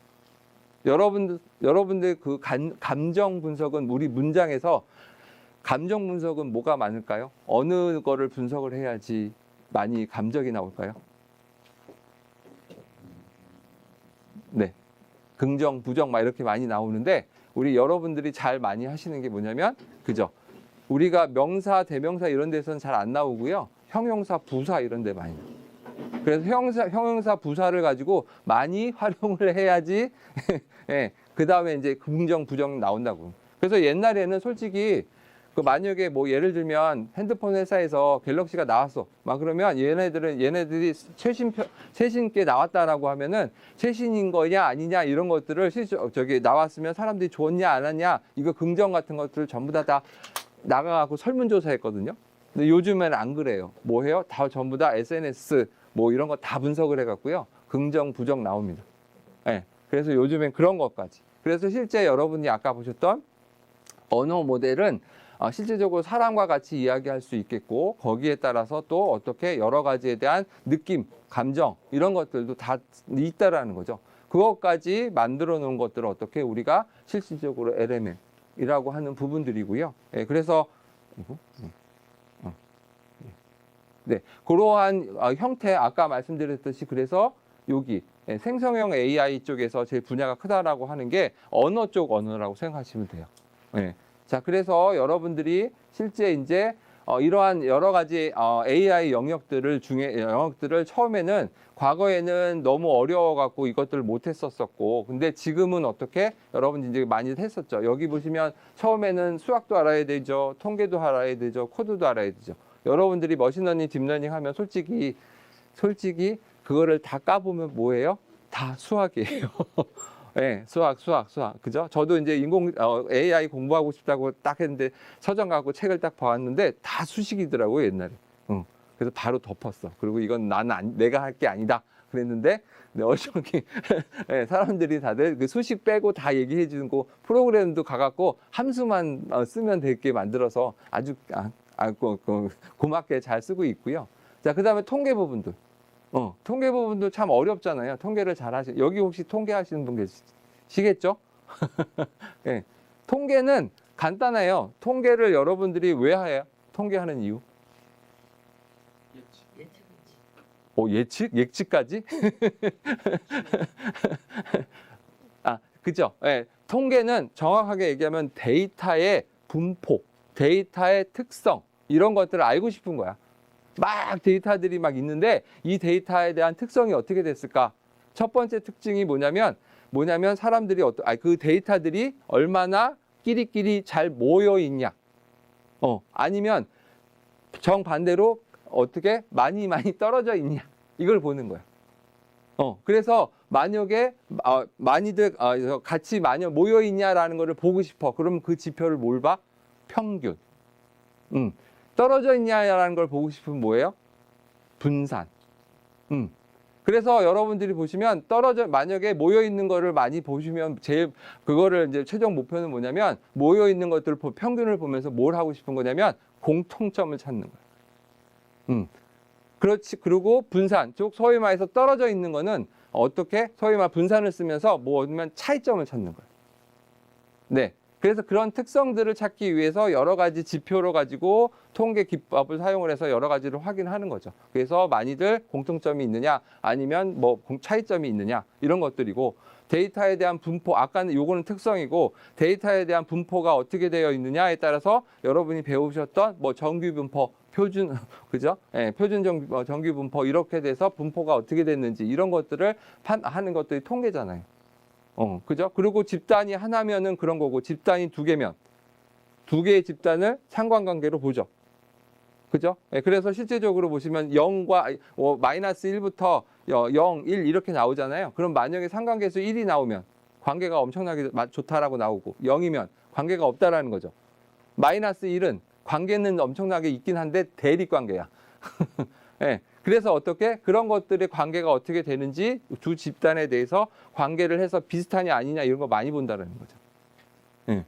여러분들 그 감정 분석은 우리 문장에서 감정 분석은 뭐가 많을까요? 어느 거를 분석을 해야지 많이 감정이 나올까요? 네. 긍정, 부정 막 이렇게 많이 나오는데 우리 여러분들이 잘 많이 하시는 게 뭐냐면 그죠? 우리가 명사, 대명사 이런 데서는 잘 안 나오고요. 형용사, 부사 이런 데 많이 나와요. 그래서 형용사 부사를 가지고 많이 활용을 해야지 예, 그 다음에 이제 긍정 부정 나온다고. 그래서 옛날에는 솔직히 그 만약에 뭐 예를 들면 핸드폰 회사에서 갤럭시가 나왔어. 막 그러면 얘네들이 최신 게 나왔다라고 하면은 최신인 거냐 아니냐 이런 것들을 저기 나왔으면 사람들이 좋냐 안 하냐 이거 긍정 같은 것들을 전부 다 나가갖고 설문조사했거든요. 근데 요즘에는 안 그래요. 뭐 해요? 다 전부 다 SNS 뭐 이런 거 다 분석을 해갖고요. 긍정 부정 나옵니다. 예. 그래서 요즘엔 그런 것까지. 그래서 실제 여러분이 아까 보셨던 언어 모델은 실제적으로 사람과 같이 이야기할 수 있겠고 거기에 따라서 또 어떻게 여러 가지에 대한 느낌, 감정 이런 것들도 다 있다라는 거죠. 그것까지 만들어 놓은 것들을 어떻게 우리가 실질적으로 LM이라고 하는 부분들이고요. 예, 그래서 네, 그러한 형태 아까 말씀드렸듯이 그래서 여기 생성형 AI 쪽에서 제일 분야가 크다라고 하는 게 언어 쪽 언어라고 생각하시면 돼요. 예. 자, 그래서 여러분들이 실제 이제 이러한 여러 가지 AI 영역들을 처음에는 과거에는 너무 어려워갖고 이것들을 못했었었고, 근데 지금은 어떻게 여러분 이제 많이 했었죠. 여기 보시면 처음에는 수학도 알아야 되죠, 통계도 알아야 되죠, 코드도 알아야 되죠. 여러분들이 머신러닝, 딥러닝 하면 솔직히 그거를 다 까보면 뭐예요? 다 수학이에요. 네, 수학. 그죠? 저도 이제 AI 공부하고 싶다고 딱 했는데 서점 가고 책을 딱 봐왔는데 다 수식이더라고요, 옛날에. 그래서 바로 덮었어. 그리고 이건 내가 할 게 아니다. 그랬는데, 어저께 네, 사람들이 다들 그 수식 빼고 다 얘기해 주는 거 프로그램도 가갖고 함수만 쓰면 될 게 만들어서 아주 고맙게 잘 쓰고 있고요. 자, 그 다음에 통계 부분도. 통계 부분도 참 어렵잖아요. 통계를 잘 여기 혹시 통계 하시는 분 계시겠죠? 네. 통계는 간단해요. 통계를 여러분들이 왜 해요? 통계하는 이유? 예측까지? 그죠? 네. 통계는 정확하게 얘기하면 데이터의 분포, 데이터의 특성, 이런 것들을 알고 싶은 거야. 막 데이터들이 막 있는데 이 데이터에 대한 특성이 어떻게 됐을까? 첫 번째 특징이 뭐냐면 사람들이 그 데이터들이 얼마나 끼리끼리 잘 모여 있냐. 아니면 정반대로 어떻게 많이 떨어져 있냐. 이걸 보는 거야. 그래서 만약에 많이들 같이 모여 있냐라는 거를 보고 싶어. 그러면 그 지표를 뭘 봐? 평균. 떨어져 있냐라는 걸 보고 싶으면 뭐예요? 분산. 그래서 여러분들이 보시면 만약에 모여 있는 거를 많이 보시면 그거를 이제 최종 목표는 뭐냐면 모여 있는 것들을 평균을 보면서 뭘 하고 싶은 거냐면 공통점을 찾는 거예요. 그렇지. 그리고 분산, 즉 소위 말해서 떨어져 있는 거는 어떻게 소위 말 분산을 쓰면서 뭐냐면 차이점을 찾는 거예요. 네. 그래서 그런 특성들을 찾기 위해서 여러 가지 지표로 가지고 통계 기법을 사용을 해서 여러 가지를 확인하는 거죠. 그래서 많이들 공통점이 있느냐 아니면 뭐 차이점이 있느냐 이런 것들이고 데이터에 대한 분포, 아까는 요거는 특성이고 데이터에 대한 분포가 어떻게 되어 있느냐에 따라서 여러분이 배우셨던 뭐 정규 분포, 표준, 그죠? 예, 표준 정규 분포 이렇게 돼서 분포가 어떻게 됐는지 이런 것들을 하는 것들이 통계잖아요. 그죠? 그리고 집단이 하나면은 그런 거고, 집단이 두 개면, 두 개의 집단을 상관관계로 보죠. 그죠? 예, 그래서 실제적으로 보시면 0과, 마이너스 1부터 0, 1 이렇게 나오잖아요. 그럼 만약에 상관계수 1이 나오면 관계가 엄청나게 좋다라고 나오고, 0이면 관계가 없다라는 거죠. 마이너스 1은 관계는 엄청나게 있긴 한데 대립관계야. 예. 그래서 어떻게 그런 것들의 관계가 어떻게 되는지 두 집단에 대해서 관계를 해서 비슷하냐 아니냐 이런 거 많이 본다는 거죠. 예.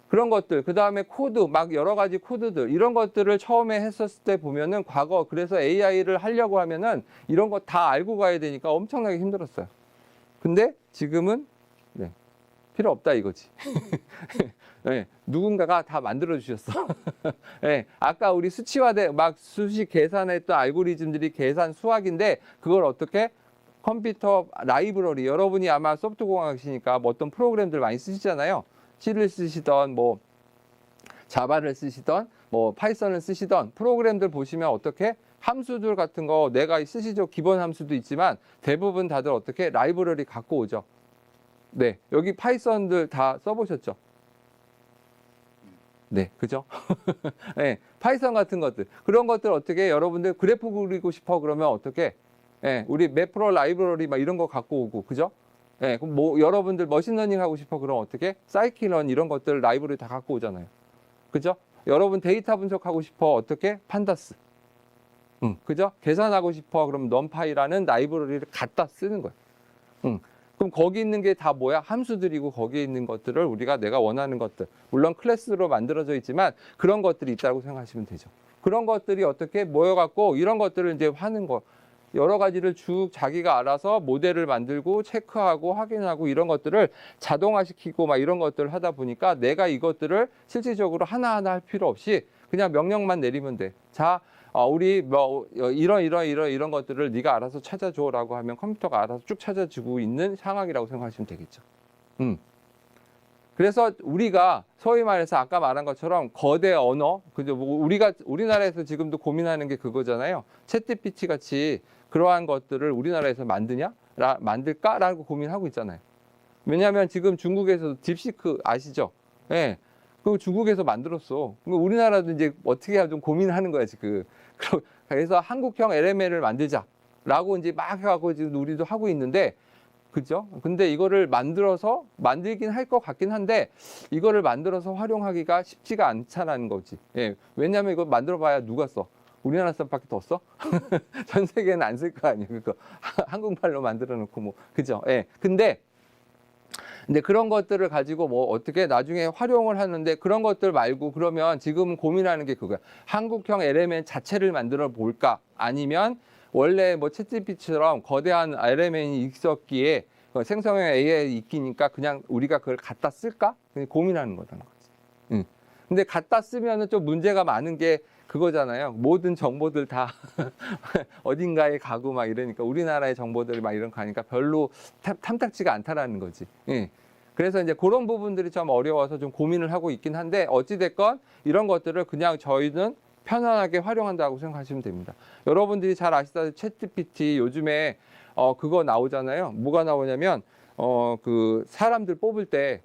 그런 것들, 그 다음에 코드, 막 여러 가지 코드들 이런 것들을 처음에 했었을 때 보면은 그래서 AI를 하려고 하면은 이런 거 다 알고 가야 되니까 엄청나게 힘들었어요. 근데 지금은 필요 없다 이거지. 네, 누군가가 다 만들어 주셨어. 네, 아까 우리 수치화돼 수식 계산했던 알고리즘들이 계산 수학인데 그걸 어떻게 컴퓨터 라이브러리 여러분이 아마 소프트공학이시니까 뭐 어떤 프로그램들 많이 쓰시잖아요. C를 쓰시던 뭐 자바를 쓰시던 뭐 파이썬을 쓰시던 프로그램들 보시면 어떻게 함수들 같은 거 내가 실질적 기본 함수도 있지만 대부분 다들 어떻게 라이브러리 갖고 오죠. 네, 여기 파이썬들 다 써보셨죠? 네, 그죠? 네, 파이썬 같은 것들. 그런 것들 어떻게 여러분들 그래프 그리고 싶어 그러면 어떻게? 네, 우리 매프로 라이브러리 막 이런 거 갖고 오고, 그죠? 네, 그럼 뭐 여러분들 머신러닝 하고 싶어 그럼 어떻게? 사이키런 이런 것들 라이브러리 다 갖고 오잖아요. 그죠? 여러분 데이터 분석하고 싶어 어떻게? 판다스. 그죠? 계산하고 싶어 그럼 넘파이라는 라이브러리를 갖다 쓰는 거예요. 그럼 거기 있는 게 다 뭐야? 함수들이고 거기에 있는 것들을 우리가 내가 원하는 것들, 물론 클래스로 만들어져 있지만 그런 것들이 있다고 생각하시면 되죠. 그런 것들이 어떻게 모여갖고 이런 것들을 이제 하는 거, 여러 가지를 쭉 자기가 알아서 모델을 만들고 체크하고 확인하고 이런 것들을 자동화시키고 막 이런 것들을 하다 보니까 내가 이것들을 실질적으로 하나하나 할 필요 없이 그냥 명령만 내리면 돼. 자, 우리 뭐 이런 것들을 네가 알아서 찾아줘라고 하면 컴퓨터가 알아서 쭉 찾아주고 있는 상황이라고 생각하시면 되겠죠. 그래서 우리가 소위 말해서 아까 말한 것처럼 거대 언어, 그죠? 뭐 우리나라에서 지금도 고민하는 게 그거잖아요. 챗GPT 같이 그러한 것들을 우리나라에서 만들까라고 고민하고 있잖아요. 왜냐하면 지금 중국에서도 딥시크 아시죠? 예. 네. 그 중국에서 만들었어. 우리나라도 이제 어떻게 해야 좀 고민하는 거야, 지금. 그래서 한국형 LML을 만들자라고 이제 막 해갖고 지금 우리도 하고 있는데, 그죠? 근데 이거를 만들긴 할 것 같긴 한데, 이거를 만들어서 활용하기가 쉽지가 않다라는 거지. 예. 왜냐면 이거 만들어봐야 누가 써? 우리나라 사람밖에 더 써? 전 세계는 안 쓸 거 아니에요. 그거. 한국말로 만들어 놓고 뭐. 그죠? 예. 근데 그런 것들을 가지고 뭐 어떻게 나중에 활용을 하는데 그런 것들 말고 그러면 지금 고민하는 게 그거야. 한국형 LMN 자체를 만들어 볼까? 아니면 원래 뭐 챗GPT처럼 거대한 LMN이 있었기에 생성형 AI 있기니까 그냥 우리가 그걸 갖다 쓸까? 고민하는 거라는 거지. 근데 갖다 쓰면은 좀 문제가 많은 게 그거잖아요. 모든 정보들 다 어딘가에 가고 막 이러니까 우리나라의 정보들이 막 이런 거 하니까 별로 탐탁지가 않다라는 거지. 예. 그래서 이제 그런 부분들이 좀 어려워서 좀 고민을 하고 있긴 한데 어찌됐건 이런 것들을 그냥 저희는 편안하게 활용한다고 생각하시면 됩니다. 여러분들이 잘 아시다시피 챗GPT 요즘에 그거 나오잖아요. 뭐가 나오냐면 그 사람들 뽑을 때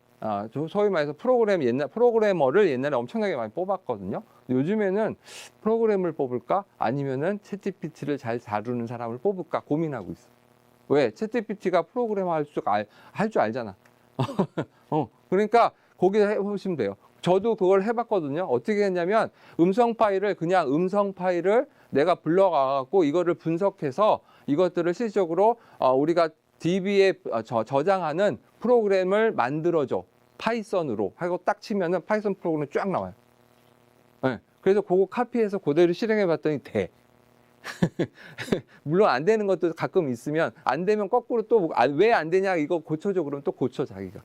소위 말해서 프로그래머를 옛날에 엄청나게 많이 뽑았거든요. 요즘에는 프로그램을 뽑을까? 아니면은 챗GPT를 잘 다루는 사람을 뽑을까? 고민하고 있어. 왜? 챗GPT가 프로그래머 할 줄 알잖아. 그러니까 거기서 해보시면 돼요. 저도 그걸 해봤거든요. 어떻게 했냐면 음성 파일을 내가 불러가갖고 이거를 분석해서 이것들을 실질적으로 우리가 DB에 저장하는 프로그램을 만들어줘. 파이썬으로 하고 딱 치면은 파이썬 프로그램이 쫙 나와요. 네. 그래서 그거 카피해서 그대로 실행해 봤더니 돼. 물론 안 되는 것도 가끔 있으면 안 되면 거꾸로 또 왜 안 되냐 이거 고쳐줘 그러면 또 고쳐 자기가.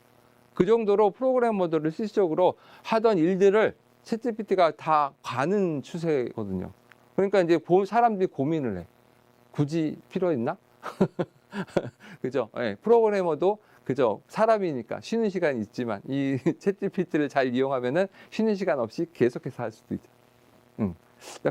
그 정도로 프로그래머들을 실질적으로 하던 일들을 챗GPT가 다 가는 추세거든요. 그러니까 이제 사람들이 고민을 해. 굳이 필요 있나? 그죠? 네, 프로그래머도 그죠? 사람이니까 쉬는 시간이 있지만 이 챗GPT를 잘 이용하면은 쉬는 시간 없이 계속해서 할 수도 있죠.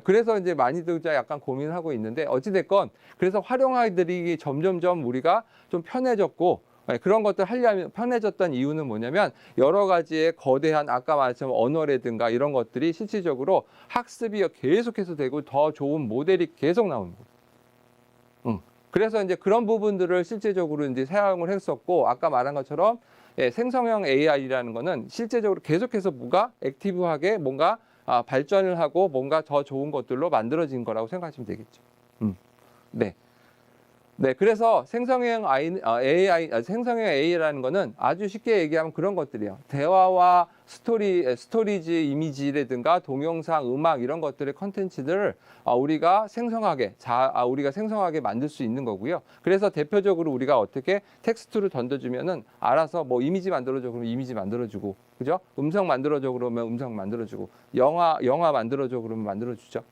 그래서 이제 많이들 약간 고민하고 있는데 어찌됐건 그래서 활용하기들이 점점점 우리가 좀 편해졌고 그런 것들 하려면 편해졌던 이유는 뭐냐면 여러 가지의 거대한 아까 말했지만 언어라든가 이런 것들이 실질적으로 학습이 계속해서 되고 더 좋은 모델이 계속 나오는 거예요. 그래서 이제 그런 부분들을 실제적으로 이제 사용을 했었고 아까 말한 것처럼 생성형 AI라는 거는 실제적으로 계속해서 뭔가 액티브하게 뭔가 발전을 하고 뭔가 더 좋은 것들로 만들어진 거라고 생각하시면 되겠죠. 네. 네, 그래서 생성형 AI라는 거는 아주 쉽게 얘기하면 그런 것들이에요. 대화와 스토리지 이미지라든가 동영상, 음악 이런 것들의 컨텐츠들을 우리가 생성하게 만들 수 있는 거고요. 그래서 대표적으로 우리가 어떻게 텍스트를 던져주면은 알아서 뭐 이미지 만들어줘 그러면 이미지 만들어주고, 그죠? 음성 만들어줘 그러면 음성 만들어주고, 영화 만들어줘 그러면 만들어주죠.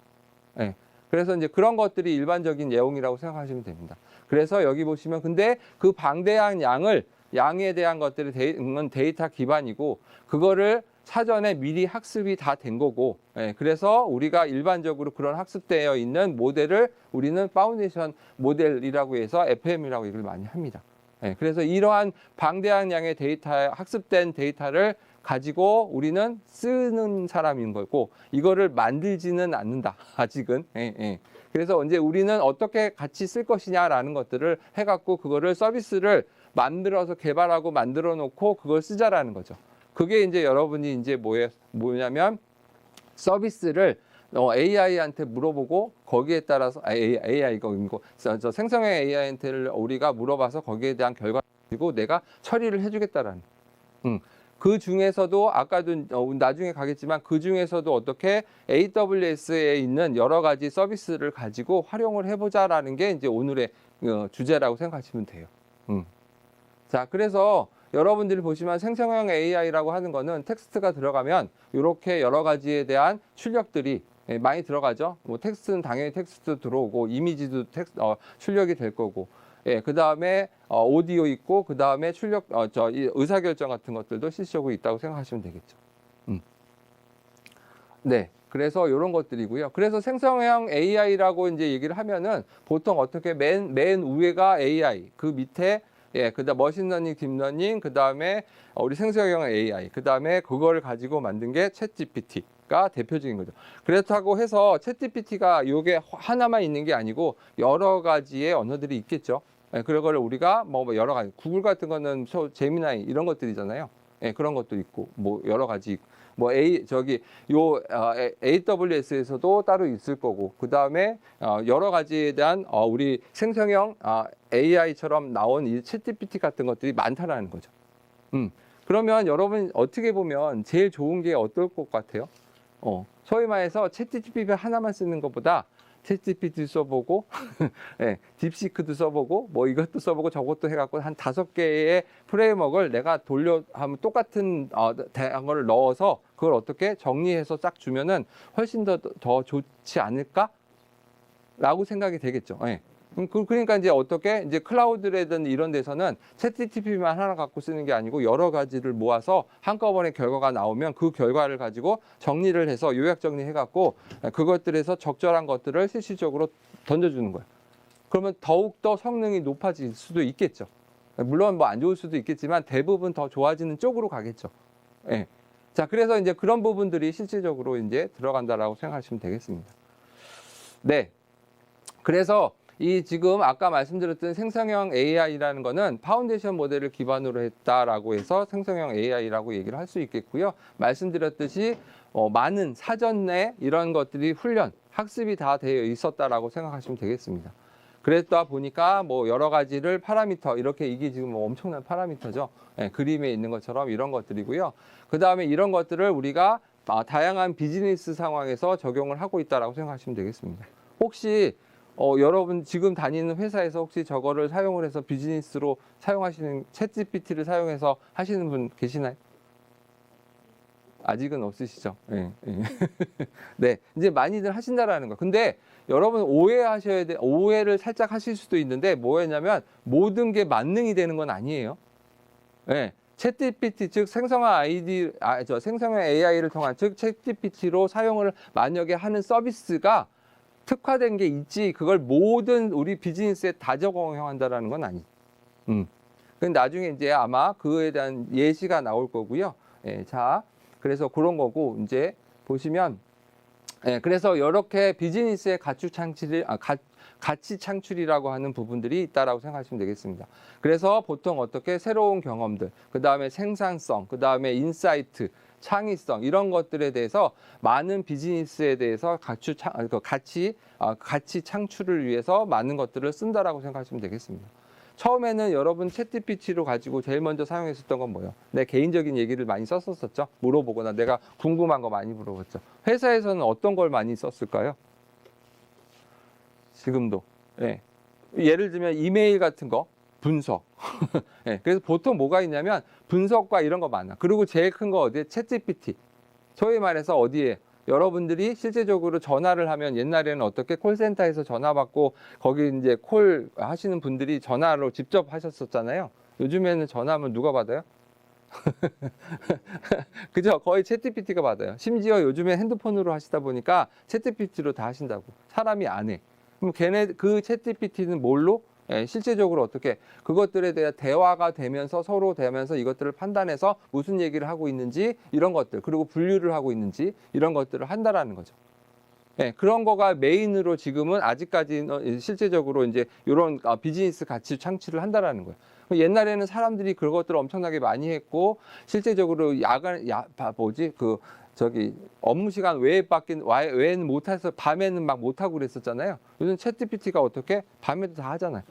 네. 그래서 이제 그런 것들이 일반적인 내용이라고 생각하시면 됩니다. 그래서 여기 보시면 근데 그 방대한 양을 양에 대한 것들이 데이터 기반이고 그거를 사전에 미리 학습이 다 된 거고, 예, 그래서 우리가 일반적으로 그런 학습되어 있는 모델을 우리는 파운데이션 모델이라고 해서 FM이라고 얘기를 많이 합니다. 예, 그래서 이러한 방대한 양의 데이터, 학습된 데이터를 가지고 우리는 쓰는 사람인 거고, 이거를 만들지는 않는다, 아직은. 예, 예. 그래서 이제 우리는 어떻게 같이 쓸 것이냐라는 것들을 해갖고 그거를 서비스를 만들어서 개발하고 만들어 놓고 그걸 쓰자라는 거죠. 그게 이제 여러분이 이제 뭐냐면 서비스를 AI한테 물어보고 거기에 따라서 AI가 저 생성형 AI한테를 우리가 물어봐서 거기에 대한 결과를 가지고 내가 처리를 해주겠다라는. 그 중에서도 아까도 나중에 가겠지만 그 중에서도 어떻게 AWS에 있는 여러 가지 서비스를 가지고 활용을 해보자라는 게 이제 오늘의 주제라고 생각하시면 돼요. 자, 그래서 여러분들이 보시면 생성형 AI라고 하는 거는 텍스트가 들어가면 이렇게 여러 가지에 대한 출력들이 많이 들어가죠. 뭐 텍스트는 당연히 텍스트 들어오고 이미지도 출력이 될 거고, 예, 그 다음에 오디오 있고 그 다음에 출력 이 의사결정 같은 것들도 실시적으로 있다고 생각하시면 되겠죠. 네. 그래서 이런 것들이고요. 그래서 생성형 AI라고 이제 얘기를 하면은 보통 어떻게 맨 위에가 AI, 그 밑에 예, 그다음 머신러닝, 딥러닝, 그다음에 우리 생성형 AI, 그다음에 그걸 가지고 만든 게 챗GPT가 대표적인 거죠. 그렇다고 해서 챗GPT가 요게 하나만 있는 게 아니고 여러 가지의 언어들이 있겠죠. 예, 그런 걸 우리가 뭐 여러 가지 구글 같은 거는 제미나이 이런 것들이잖아요. 예, 그런 것도 있고 뭐 여러 가지 있고. 뭐 AWS에서도 따로 있을 거고, 그 다음에 여러 가지에 대한 우리 생성형 AI처럼 나온 이 챗GPT 같은 것들이 많다라는 거죠. 그러면 여러분 어떻게 보면 제일 좋은 게 어떨 것 같아요? 소위 말해서 챗GPT 하나만 쓰는 것보다 챗GPT 써보고, 네, 딥시크도 써보고, 뭐 이것도 써보고 저것도 해갖고 한 5개의 프레임워크를 내가 하면 똑같은 거를 넣어서 그걸 어떻게 정리해서 싹 주면은 훨씬 더 좋지 않을까? 라고 생각이 되겠죠. 네. 그러니까 이제 어떻게 이제 클라우드라든 이런 데서는 챗GPT만 하나 갖고 쓰는 게 아니고 여러 가지를 모아서 한꺼번에 결과가 나오면 그 결과를 가지고 정리를 해서 요약 정리해 갖고 그것들에서 적절한 것들을 실질적으로 던져주는 거예요. 그러면 더욱더 성능이 높아질 수도 있겠죠. 물론 뭐 안 좋을 수도 있겠지만 대부분 더 좋아지는 쪽으로 가겠죠. 예. 자, 그래서 이제 그런 부분들이 실질적으로 이제 들어간다라고 생각하시면 되겠습니다. 네. 그래서 이 지금 아까 말씀드렸던 생성형 AI라는 거는 파운데이션 모델을 기반으로 했다라고 해서 생성형 AI라고 얘기를 할 수 있겠고요. 말씀드렸듯이 많은 사전에 이런 것들이 학습이 다 되어 있었다라고 생각하시면 되겠습니다. 그랬다 보니까 뭐 여러 가지를 파라미터, 이렇게 이게 지금 뭐 엄청난 파라미터죠. 예, 그림에 있는 것처럼 이런 것들이고요. 그 다음에 이런 것들을 우리가 다양한 비즈니스 상황에서 적용을 하고 있다라고 생각하시면 되겠습니다. 혹시 여러분 지금 다니는 회사에서 혹시 저거를 사용을 해서 비즈니스로 사용하시는 챗GPT를 사용해서 하시는 분 계시나요? 아직은 없으시죠? 네, 네. 네, 이제 많이들 하신다라는 거. 근데 여러분 오해를 살짝 하실 수도 있는데 뭐였냐면 모든 게 만능이 되는 건 아니에요. 네. 챗GPT 즉 생성형 생성형 AI를 통한 즉 챗GPT로 사용을 만약에 하는 서비스가 특화된 게 있지 그걸 모든 우리 비즈니스에 다 적용한다라는 건 아니죠. 근데 나중에 이제 아마 그에 대한 예시가 나올 거고요. 예, 자, 그래서 그런 거고 이제 보시면 예, 그래서 이렇게 비즈니스의 가치 창출이라고 하는 부분들이 있다라고 생각하시면 되겠습니다. 그래서 보통 어떻게 새로운 경험들, 그 다음에 생산성, 그 다음에 인사이트, 창의성 이런 것들에 대해서 많은 비즈니스에 대해서 가치 창출을 위해서 많은 것들을 쓴다라고 생각하시면 되겠습니다. 처음에는 여러분 챗GPT로 가지고 제일 먼저 사용했었던 건 뭐예요? 내 개인적인 얘기를 많이 썼었죠. 물어보거나 내가 궁금한 거 많이 물어봤죠. 회사에서는 어떤 걸 많이 썼을까요? 지금도. 예. 예를 들면 이메일 같은 거 분석. 예. 그래서 보통 뭐가 있냐면 분석과 이런 거 많아. 그리고 제일 큰 거 어디에? 챗GPT. 소위 말해서 어디에? 여러분들이 실제적으로 전화를 하면 옛날에는 어떻게 콜센터에서 전화 받고 거기 이제 콜 하시는 분들이 전화로 직접 하셨었잖아요. 요즘에는 전화하면 누가 받아요? 그죠? 거의 챗GPT가 받아요. 심지어 요즘에 핸드폰으로 하시다 보니까 챗GPT로 다 하신다고. 사람이 안 해. 그럼 걔네 그 챗GPT는 뭘로? 예, 실제적으로 어떻게 그것들에 대한 대화가 되면서 서로 되면서 이것들을 판단해서 무슨 얘기를 하고 있는지 이런 것들 그리고 분류를 하고 있는지 이런 것들을 한다라는 거죠. 예, 그런 거가 메인으로 지금은 아직까지는 실제적으로 이제 이런 비즈니스 가치 창출을 한다라는 거예요. 옛날에는 사람들이 그것들을 엄청나게 많이 했고 실제적으로 뭐지 그 저기 업무 시간 외에는 못해서 밤에는 막 못하고 그랬었잖아요. 요즘 챗GPT가 어떻게 밤에도 다 하잖아요.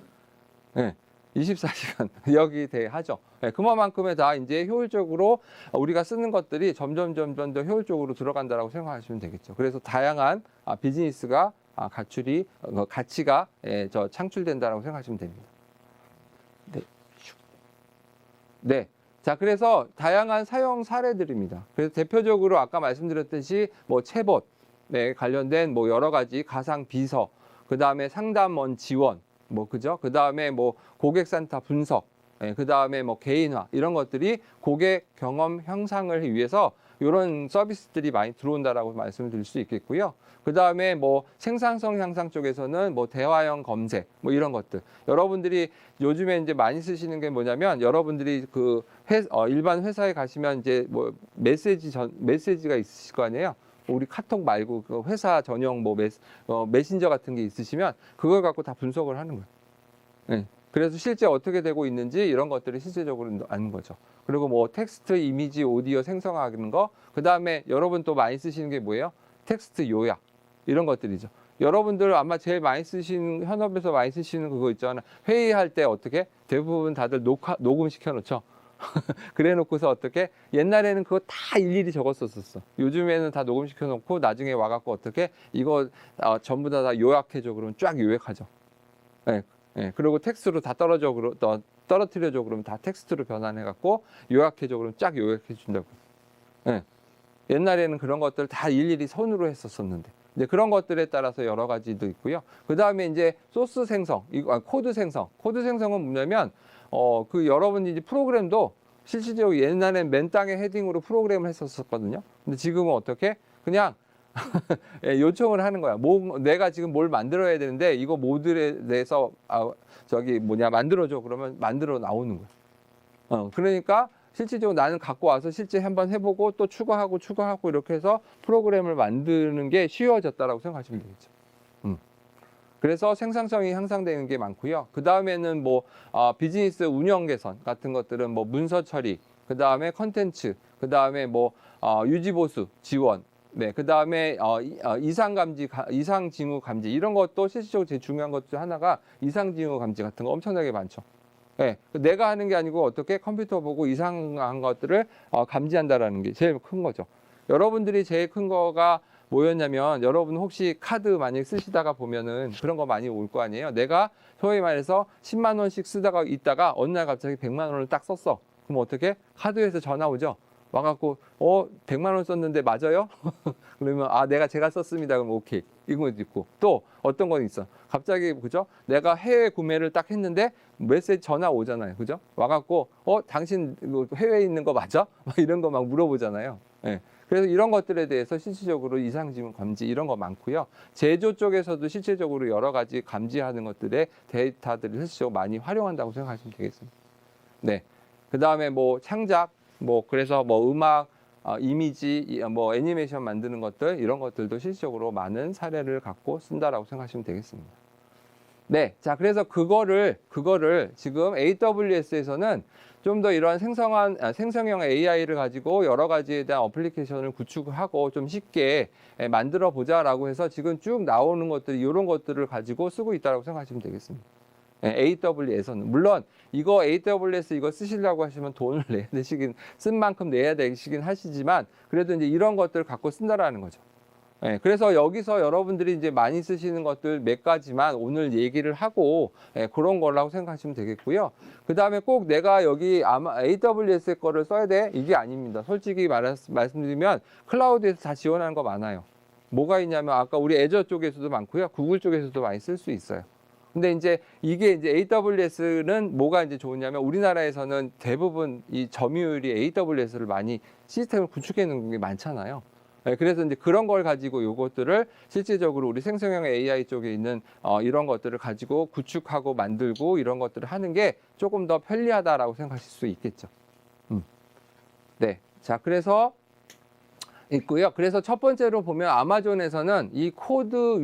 예. 24시간 여기 대하죠. 예, 그만큼에 다 이제 효율적으로 우리가 쓰는 것들이 점점 더 효율적으로 들어간다라고 생각하시면 되겠죠. 그래서 다양한 비즈니스가 가치가 창출된다라고 생각하시면 됩니다. 네. 네. 자, 그래서 다양한 사용 사례들입니다. 그래서 대표적으로 아까 말씀드렸듯이 뭐 챗봇 관련된 뭐 여러 가지 가상 비서, 그 다음에 상담원 지원, 뭐 그죠? 그 다음에 뭐 고객 산타 분석, 그 다음에 뭐 개인화 이런 것들이 고객 경험 향상을 위해서 이런 서비스들이 많이 들어온다라고 말씀을 드릴 수 있겠고요. 그 다음에 뭐 생산성 향상 쪽에서는 뭐 대화형 검색 뭐 이런 것들. 여러분들이 요즘에 이제 많이 쓰시는 게 뭐냐면 여러분들이 그 일반 회사에 가시면 이제 뭐 메시지가 있으실 거 아니에요. 우리 카톡 말고 그 회사 전용 뭐 메신저 같은 게 있으시면 그걸 갖고 다 분석을 하는 거예요. 네. 그래서 실제 어떻게 되고 있는지 이런 것들을 실제적으로 아는 거죠. 그리고 뭐 텍스트, 이미지, 오디오 생성하는 거, 그 다음에 여러분 또 많이 쓰시는 게 뭐예요? 텍스트 요약 이런 것들이죠. 여러분들 아마 제일 많이 쓰시는 현업에서 많이 쓰시는 그거 있잖아요. 회의할 때 어떻게 대부분 다들 녹음 시켜 놓죠. 그래 놓고서 어떻게 옛날에는 그거 다 일일이 적었었어. 요즘에는 다 녹음시켜 놓고 나중에 와갖고 어떻게 이거 전부 다 요약해줘 그러면 쫙 요약하죠. 예, 예. 그리고 텍스트로 다 떨어뜨려줘 그러면 다 텍스트로 변환해갖고 요약해줘 그러면 쫙 요약해준다고. 예. 옛날에는 그런 것들 다 일일이 손으로 했었었는데 이제 그런 것들에 따라서 여러 가지도 있고요. 그 다음에 이제 소스 생성, 코드 생성. 코드 생성은 뭐냐면 그 여러분이 이제 프로그램도 실질적으로 옛날엔 맨 땅에 헤딩으로 프로그램을 했었거든요. 근데 지금은 어떻게 그냥 예, 요청을 하는 거야. 내가 지금 뭘 만들어야 되는데 이거 모듈에 대해서 만들어줘 그러면 만들어 나오는 거야. 그러니까 실질적으로 나는 갖고 와서 실제 한번 해보고 또 추가하고 이렇게 해서 프로그램을 만드는 게 쉬워졌다라고 생각하시면 되겠죠. 그래서 생산성이 향상되는 게 많고요. 그 다음에는 뭐 비즈니스 운영 개선 같은 것들은 뭐 문서 처리, 그 다음에 컨텐츠, 그 다음에 뭐 유지 보수 지원, 네, 그 다음에 이상 징후 감지 이런 것도 실질적으로 제일 중요한 것 중 하나가 이상 징후 감지 같은 거 엄청나게 많죠. 네, 내가 하는 게 아니고 어떻게 컴퓨터 보고 이상한 것들을 감지한다라는 게 제일 큰 거죠. 여러분들이 제일 큰 거가 뭐였냐면 여러분 혹시 카드 만약 쓰시다가 보면은 그런 거 많이 올 거 아니에요. 내가 소위 말해서 10만 원씩 쓰다가 있다가 어느 날 갑자기 100만 원을 딱 썼어. 그럼 어떻게? 카드에서 전화 오죠. 와갖고 100만 원 썼는데 맞아요? 그러면 제가 썼습니다. 그럼 오케이. 이거 있고 또 어떤 건 있어. 갑자기 그죠? 내가 해외 구매를 딱 했는데 메시지 전화 오잖아요. 그죠? 와갖고 당신 해외에 있는 거 맞아? 막 이런 거 막 물어보잖아요. 예. 그래서 이런 것들에 대해서 실질적으로 이상징후 감지 이런 거 많고요. 제조 쪽에서도 실질적으로 여러 가지 감지하는 것들의 데이터들을 실질적으로 많이 활용한다고 생각하시면 되겠습니다. 네. 그 다음에 뭐 창작, 그래서 음악, 이미지, 애니메이션 만드는 것들 이런 것들도 실질적으로 많은 사례를 갖고 쓴다라고 생각하시면 되겠습니다. 네, 자 그래서 그거를 지금 AWS에서는 좀 더 이러한 생성형 AI를 가지고 여러 가지에 대한 어플리케이션을 구축하고 좀 쉽게 만들어 보자라고 해서 지금 쭉 나오는 것들이 이런 것들을 가지고 쓰고 있다고 생각하시면 되겠습니다. AWS에서는 물론 이거 AWS 이거 쓰시려고 하시면 돈을 내야 되시긴 쓴 만큼 내야 되시긴 하시지만 그래도 이제 이런 것들을 갖고 쓴다라는 거죠. 그래서 여기서 여러분들이 이제 많이 쓰시는 것들 몇 가지만 오늘 얘기를 하고 그런 거라고 생각하시면 되겠고요. 그 다음에 꼭 내가 여기 아마 AWS 거를 써야 돼 이게 아닙니다. 솔직히 말씀드리면 클라우드에서 다 지원하는 거 많아요. 뭐가 있냐면 아까 우리 애저 쪽에서도 많고요. 구글 쪽에서도 많이 쓸 수 있어요. 근데 이제 이게 이제 AWS는 뭐가 이제 좋으냐면 우리나라에서는 대부분 이 점유율이 AWS를 많이 시스템을 구축해 놓은 게 많잖아요. 네, 그래서 이제 그런 걸 가지고 요것들을 실질적으로 우리 생성형 AI 쪽에 있는 이런 것들을 가지고 구축하고 만들고 이런 것들을 하는 게 조금 더 편리하다라고 생각하실 수 있겠죠. 네. 자, 그래서 있고요. 그래서 첫 번째로 보면 아마존에서는 이 코드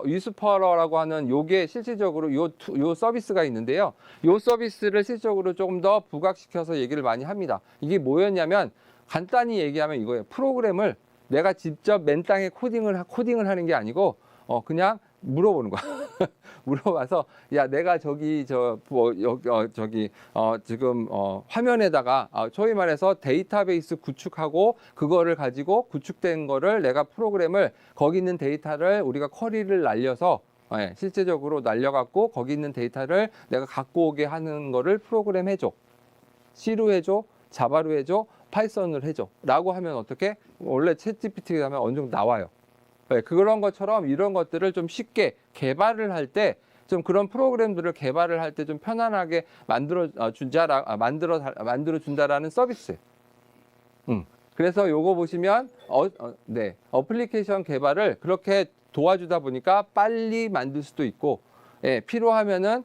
위스퍼러라고 하는 요게 실질적으로 요 서비스가 있는데요. 요 서비스를 실질적으로 조금 더 부각시켜서 얘기를 많이 합니다. 이게 뭐였냐면 간단히 얘기하면 이거예요. 프로그램을 내가 직접 맨 땅에 코딩을 하는 게 아니고 그냥 물어보는 거야. 물어봐서 야 내가 지금 화면에다가 소위 말해서 데이터베이스 구축하고 그거를 가지고 구축된 거를 내가 프로그램을 거기 있는 데이터를 우리가 쿼리를 날려서 실제적으로 날려갖고 거기 있는 데이터를 내가 갖고 오게 하는 거를 프로그램 해줘. C로 해줘, 자바로 해줘, 파이썬을 해줘 라고 하면 어떻게? 원래 챗GPT에 가면 어느 정도 나와요. 네, 그런 것처럼 이런 것들을 좀 쉽게 개발을 할 때 좀 그런 프로그램들을 개발을 할 때 좀 편안하게 만들어 준다라는 서비스. 그래서 요거 보시면 네, 어플리케이션 개발을 그렇게 도와주다 보니까 빨리 만들 수도 있고, 예, 필요하면은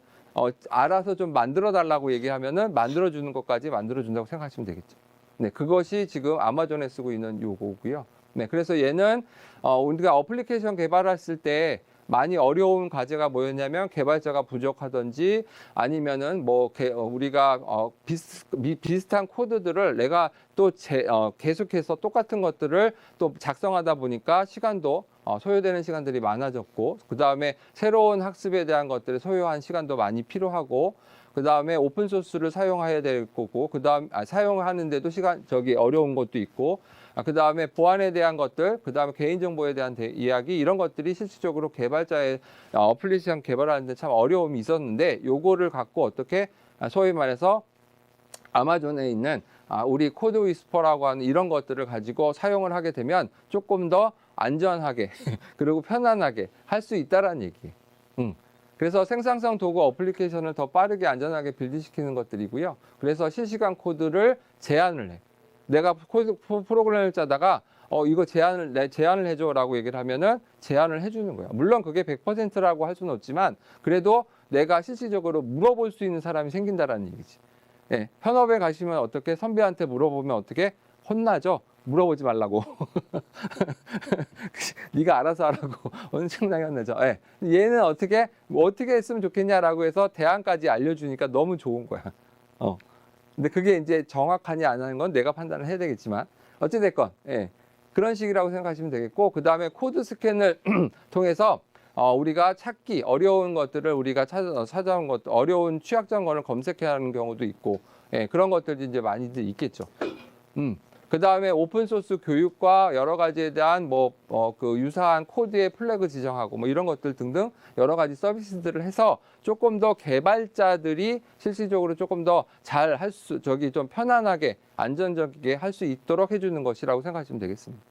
알아서 좀 만들어 달라고 얘기하면은 만들어 주는 것까지 만들어 준다고 생각하시면 되겠죠. 네, 그것이 지금 아마존에 쓰고 있는 요거고요. 네, 그래서 얘는 우리가 어플리케이션 개발했을 때 많이 어려운 과제가 뭐였냐면 개발자가 부족하든지 아니면은 우리가 비슷한 코드들을 내가 또 계속해서 똑같은 것들을 또 작성하다 보니까 시간도 소요되는 시간들이 많아졌고, 그 다음에 새로운 학습에 대한 것들을 소요한 시간도 많이 필요하고, 그 다음에 오픈 소스를 사용해야 될 거고, 사용하는데도 어려운 것도 있고, 그 다음에 보안에 대한 것들, 그 다음에 개인정보에 대한 이야기, 이런 것들이 실질적으로 개발자의 어플리케이션 개발하는데 참 어려움이 있었는데, 요거를 갖고 어떻게 소위 말해서 아마존에 있는 우리 코드 위스퍼라고 하는 이런 것들을 가지고 사용을 하게 되면 조금 더 안전하게 그리고 편안하게 할 수 있다라는 얘기예요. 그래서 생산성 도구 어플리케이션을 더 빠르게 안전하게 빌드시키는 것들이고요. 그래서 실시간 코드를 제안을 해. 내가 프로그램을 짜다가 이거 제안을 해줘라고 얘기를 하면은 제안을 해주는 거야. 물론 그게 100%라고 할 수는 없지만 그래도 내가 실질적으로 물어볼 수 있는 사람이 생긴다라는 얘기지. 예, 현업에 가시면 어떻게 선배한테 물어보면 어떻게 혼나죠? 물어보지 말라고. 네가 알아서 하라고 엄청나게 혼나죠. 예. 얘는 어떻게 했으면 좋겠냐라고 해서 대안까지 알려주니까 너무 좋은 거야. 근데 그게 이제 정확하냐 안 하는 건 내가 판단을 해야 되겠지만 어찌됐건 예. 그런 식이라고 생각하시면 되겠고, 그 다음에 코드 스캔을 통해서 우리가 찾기 어려운 것들을 우리가 찾아온 것, 어려운 취약점을 검색해야 하는 경우도 있고, 예, 그런 것들이 이제 많이들 있겠죠. 그 다음에 오픈소스 교육과 여러 가지에 대한 그 유사한 코드의 플래그 지정하고 이런 것들 등등 여러 가지 서비스들을 해서 조금 더 개발자들이 실질적으로 조금 더 잘 좀 편안하게 안전적이게 할 수 있도록 해주는 것이라고 생각하시면 되겠습니다.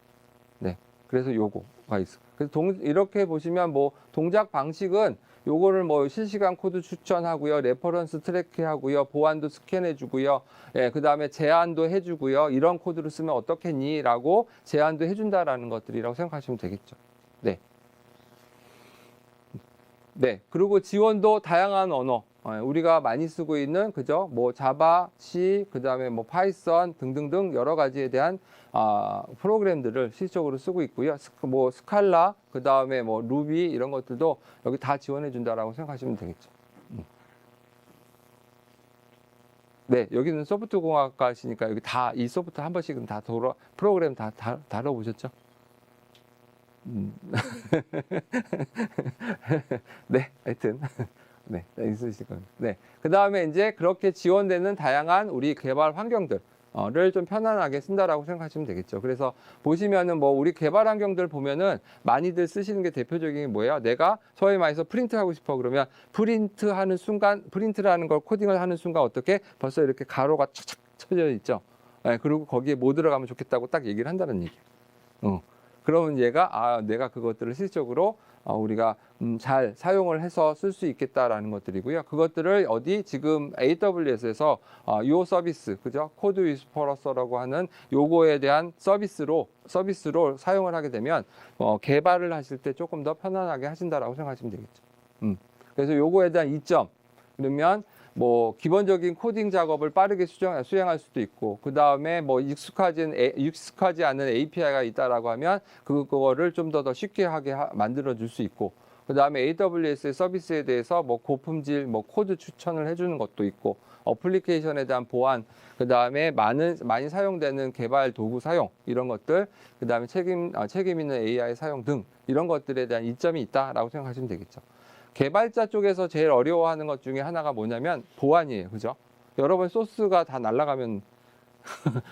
네. 그래서 요거가 있어. 그래서 이렇게 보시면 동작 방식은 요거를 실시간 코드 추천하고요, 레퍼런스 트래킹하고요, 보안도 스캔해주고요, 예, 그 다음에 제안도 해주고요, 이런 코드를 쓰면 어떻겠니?라고 제안도 해준다라는 것들이라고 생각하시면 되겠죠. 네. 네. 그리고 지원도 다양한 언어. 우리가 많이 쓰고 있는 자바, C, 그 다음에 파이썬 등등등 여러 가지에 대한 프로그램들을 실질적으로 쓰고 있고요. 스칼라, 그 다음에 루비 이런 것들도 여기 다 지원해 준다라고 생각하시면 되겠죠. 네, 여기는 소프트공학과시니까 여기 다 이 소프트 한 번씩은 다 프로그램 다 다뤄보셨죠? 네, 하여튼. 네, 있으실 겁니다. 네. 그 다음에 이제 그렇게 지원되는 다양한 우리 개발 환경들을 좀 편안하게 쓴다라고 생각하시면 되겠죠. 그래서 보시면은 우리 개발 환경들 보면은 많이들 쓰시는 게 대표적인 게 뭐예요? 내가 소위 말해서 프린트하고 싶어 그러면 프린트하는 순간, 프린트라는 걸 코딩을 하는 순간 어떻게 벌써 이렇게 가로가 착착 쳐져 있죠. 네, 그리고 거기에 뭐 들어가면 좋겠다고 딱 얘기를 한다는 얘기예요. 그러면 얘가 내가 그것들을 실질적으로 우리가 잘 사용을 해서 쓸 수 있겠다라는 것들이고요. 그것들을 어디 지금 AWS에서 요 서비스, 그죠? 코드 위스퍼러서라고 하는 요거에 대한 서비스로 사용을 하게 되면 개발을 하실 때 조금 더 편안하게 하신다라고 생각하시면 되겠죠. 그래서 요거에 대한 이점, 그러면 뭐 기본적인 코딩 작업을 빠르게 수행할 수도 있고, 그 다음에 뭐 익숙하지 않은 API가 있다라고 하면 그거를 좀 더 쉽게 하게 만들어 줄 수 있고, 그 다음에 AWS의 서비스에 대해서 뭐 고품질 뭐 코드 추천을 해주는 것도 있고, 어플리케이션에 대한 보안, 그 다음에 많이 사용되는 개발 도구 사용, 이런 것들, 그 다음에 책임 있는 AI 사용 등 이런 것들에 대한 이점이 있다라고 생각하시면 되겠죠. 개발자 쪽에서 제일 어려워하는 것 중에 하나가 뭐냐면 보안이에요. 그죠? 여러분 소스가 다 날아가면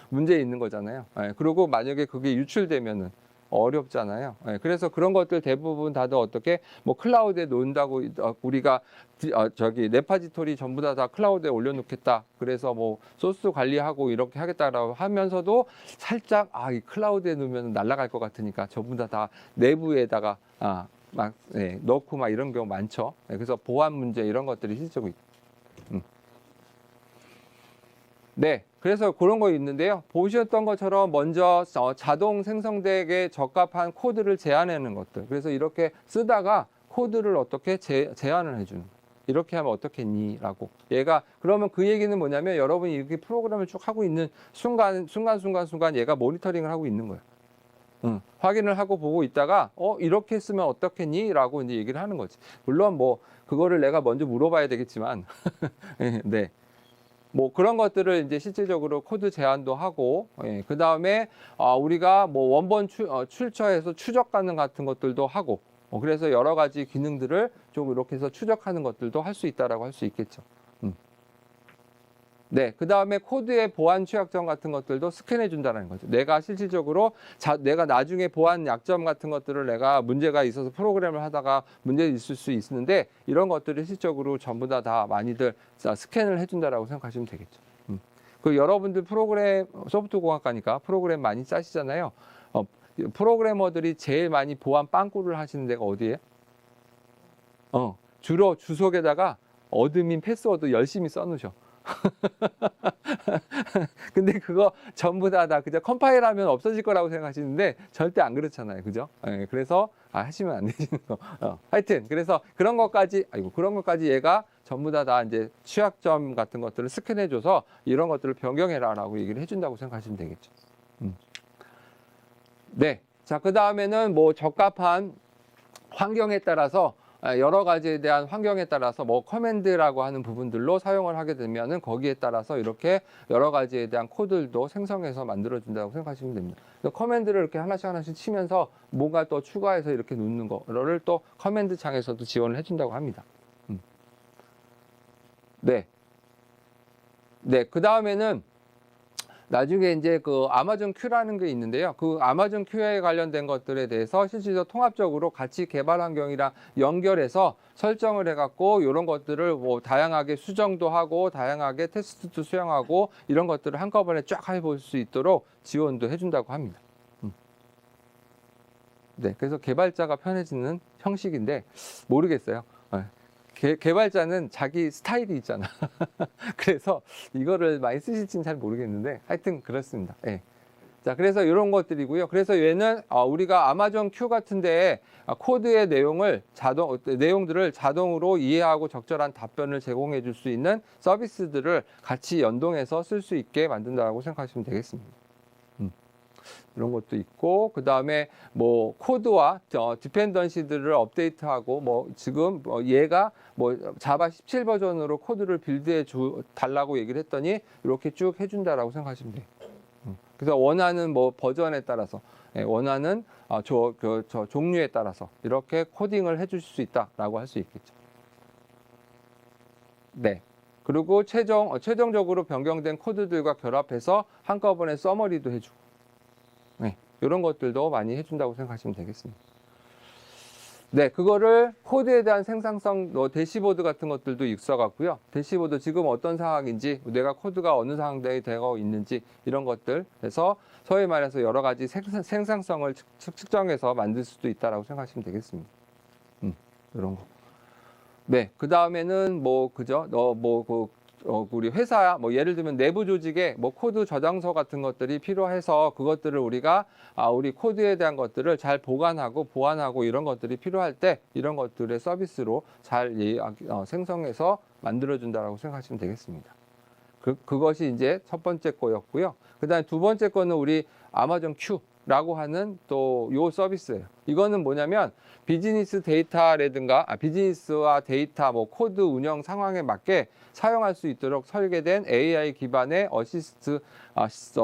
문제 있는 거잖아요. 그리고 만약에 그게 유출되면은 어렵잖아요. 그래서 그런 것들 대부분 다들 어떻게 뭐 클라우드에 놓는다고 우리가 저기 레파지토리 전부 다 클라우드에 올려놓겠다. 그래서 뭐 소스 관리하고 이렇게 하겠다라고 하면서도 살짝 이 클라우드에 놓으면 날아갈 것 같으니까 전부 다 내부에다가 넣고 막 이런 경우 많죠. 그래서 보안 문제 이런 것들이 실제로 있고. 네, 그래서 그런 거 있는데요. 보셨던 것처럼 먼저 자동 생성되게 적합한 코드를 제안하는 것들. 그래서 이렇게 쓰다가 코드를 어떻게 제안을 해주는 거예요. 이렇게 하면 어떻겠니? 라고. 얘가, 그러면 그 얘기는 뭐냐면 여러분이 이렇게 프로그램을 쭉 하고 있는 순간 얘가 모니터링을 하고 있는 거예요. 확인을 하고 보고 있다가 이렇게 했으면 어떻겠니? 라고 이제 얘기를 하는 거지. 물론 뭐 그거를 내가 먼저 물어봐야 되겠지만 네. 뭐 그런 것들을 이제 실질적으로 코드 제안도 하고, 그 다음에 우리가 뭐 원본 출처에서 추적 가능 같은 것들도 하고, 그래서 여러 가지 기능들을 좀 이렇게 해서 추적하는 것들도 할 수 있다라고 할 수 있겠죠. 네, 그 다음에 코드의 보안 취약점 같은 것들도 스캔해 준다는 거죠. 내가 실질적으로 내가 나중에 보안 약점 같은 것들을 내가 문제가 있어서 프로그램을 하다가 문제 있을 수 있는데 이런 것들을 실질적으로 전부 다 많이들 스캔을 해준다라고 생각하시면 되겠죠. 그 여러분들 소프트 공학과니까 프로그램 많이 짜시잖아요. 프로그래머들이 제일 많이 보안 빵꾸를 하시는 데가 어디예요? 주로 주석에다가 어드민 패스워드 열심히 써놓으셔. 근데 그거 전부 다 그저 컴파일하면 없어질 거라고 생각하시는데 절대 안 그렇잖아요. 그죠? 그래서 하시면 안 되시는 거. 하여튼 그래서 그런 것까지 얘가 전부 다 이제 취약점 같은 것들을 스캔해 줘서 이런 것들을 변경해라라고 얘기를 해준다고 생각하시면 되겠죠. 네. 자, 그 다음에는 뭐 적합한 환경에 따라서 여러 가지에 대한 환경에 따라서 뭐 커맨드라고 하는 부분들로 사용을 하게 되면은 거기에 따라서 이렇게 여러 가지에 대한 코드들도 생성해서 만들어 준다고 생각하시면 됩니다. 커맨드를 이렇게 하나씩 치면서 뭔가 또 추가해서 이렇게 놓는 거를 또 커맨드 창에서도 지원을 해준다고 합니다. 네. 네. 그 다음에는 나중에 이제 그 아마존 큐라는 게 있는데요. 그 아마존 큐에 관련된 것들에 대해서 실질적으로 통합적으로 같이 개발 환경이랑 연결해서 설정을 해갖고 이런 것들을 뭐 다양하게 수정도 하고 다양하게 테스트도 수행하고 이런 것들을 한꺼번에 쫙 해볼 수 있도록 지원도 해준다고 합니다. 네, 그래서 개발자가 편해지는 형식인데 모르겠어요. 개발자는 자기 스타일이 있잖아. 그래서 이거를 많이 쓰실지는 잘 모르겠는데 하여튼 그렇습니다. 자, 그래서 이런 것들이고요. 그래서 얘는 우리가 아마존 큐 같은데 코드의 내용들을 자동으로 이해하고 적절한 답변을 제공해 줄 수 있는 서비스들을 같이 연동해서 쓸 수 있게 만든다고 생각하시면 되겠습니다. 이런 것도 있고, 그 다음에 뭐 코드와 디펜던시들을 업데이트하고 뭐 지금 얘가 뭐 자바 17 버전으로 코드를 빌드해 달라고 얘기를 했더니 이렇게 쭉 해준다라고 생각하시면 돼요. 그래서 원하는 뭐 버전에 따라서 원하는 저 종류에 따라서 이렇게 코딩을 해주실 수 있다라고 할 수 있겠죠. 네. 그리고 최종적으로 변경된 코드들과 결합해서 한꺼번에 서머리도 해주고. 이런 것들도 많이 해준다고 생각하시면 되겠습니다. 네, 그거를 코드에 대한 생산성, 대시보드 같은 것들도 있어갖고요. 대시보드 지금 어떤 상황인지, 내가 코드가 어느 상황에 되고 있는지 이런 것들, 그래서 소위 말해서 여러 가지 생산성을 측정해서 만들 수도 있다라고 생각하시면 되겠습니다. 이런 거. 네, 그 다음에는 뭐 그죠? 우리 회사 뭐 예를 들면 내부 조직에 뭐 코드 저장소 같은 것들이 필요해서 그것들을 우리가 우리 코드에 대한 것들을 잘 보관하고 보완하고 이런 것들이 필요할 때 이런 것들의 서비스로 잘 생성해서 만들어준다라고 생각하시면 되겠습니다. 그것이 이제 첫 번째 거였고요. 그다음 두 번째 거는 우리 아마존 큐라고 하는 또 요 서비스예요. 이거는 뭐냐면 비즈니스 데이터라든가 비즈니스와 데이터 뭐 코드 운영 상황에 맞게 사용할 수 있도록 설계된 AI 기반의 어시스트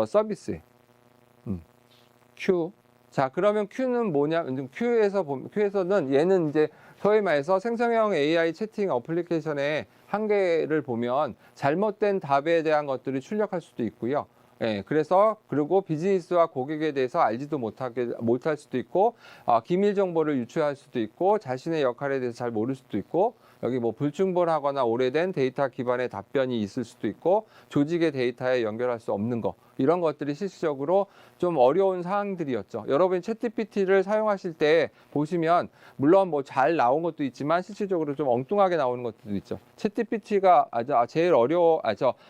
서비스예요. 큐. 자, 그러면 큐는 뭐냐? 큐에서는 얘는 이제 소위 말해서 생성형 AI 채팅 어플리케이션의 한계를 보면 잘못된 답에 대한 것들이 출력할 수도 있고요. 예, 그리고 비즈니스와 고객에 대해서 알지도 못할 수도 있고, 기밀 정보를 유출할 수도 있고, 자신의 역할에 대해서 잘 모를 수도 있고, 여기 뭐 불충분하거나 오래된 데이터 기반의 답변이 있을 수도 있고, 조직의 데이터에 연결할 수 없는 거, 이런 것들이 실질적으로 좀 어려운 사항들이었죠. 여러분이 챗GPT를 사용하실 때 보시면 물론 뭐 잘 나온 것도 있지만 실질적으로 좀 엉뚱하게 나오는 것들도 있죠. 챗GPT가 제일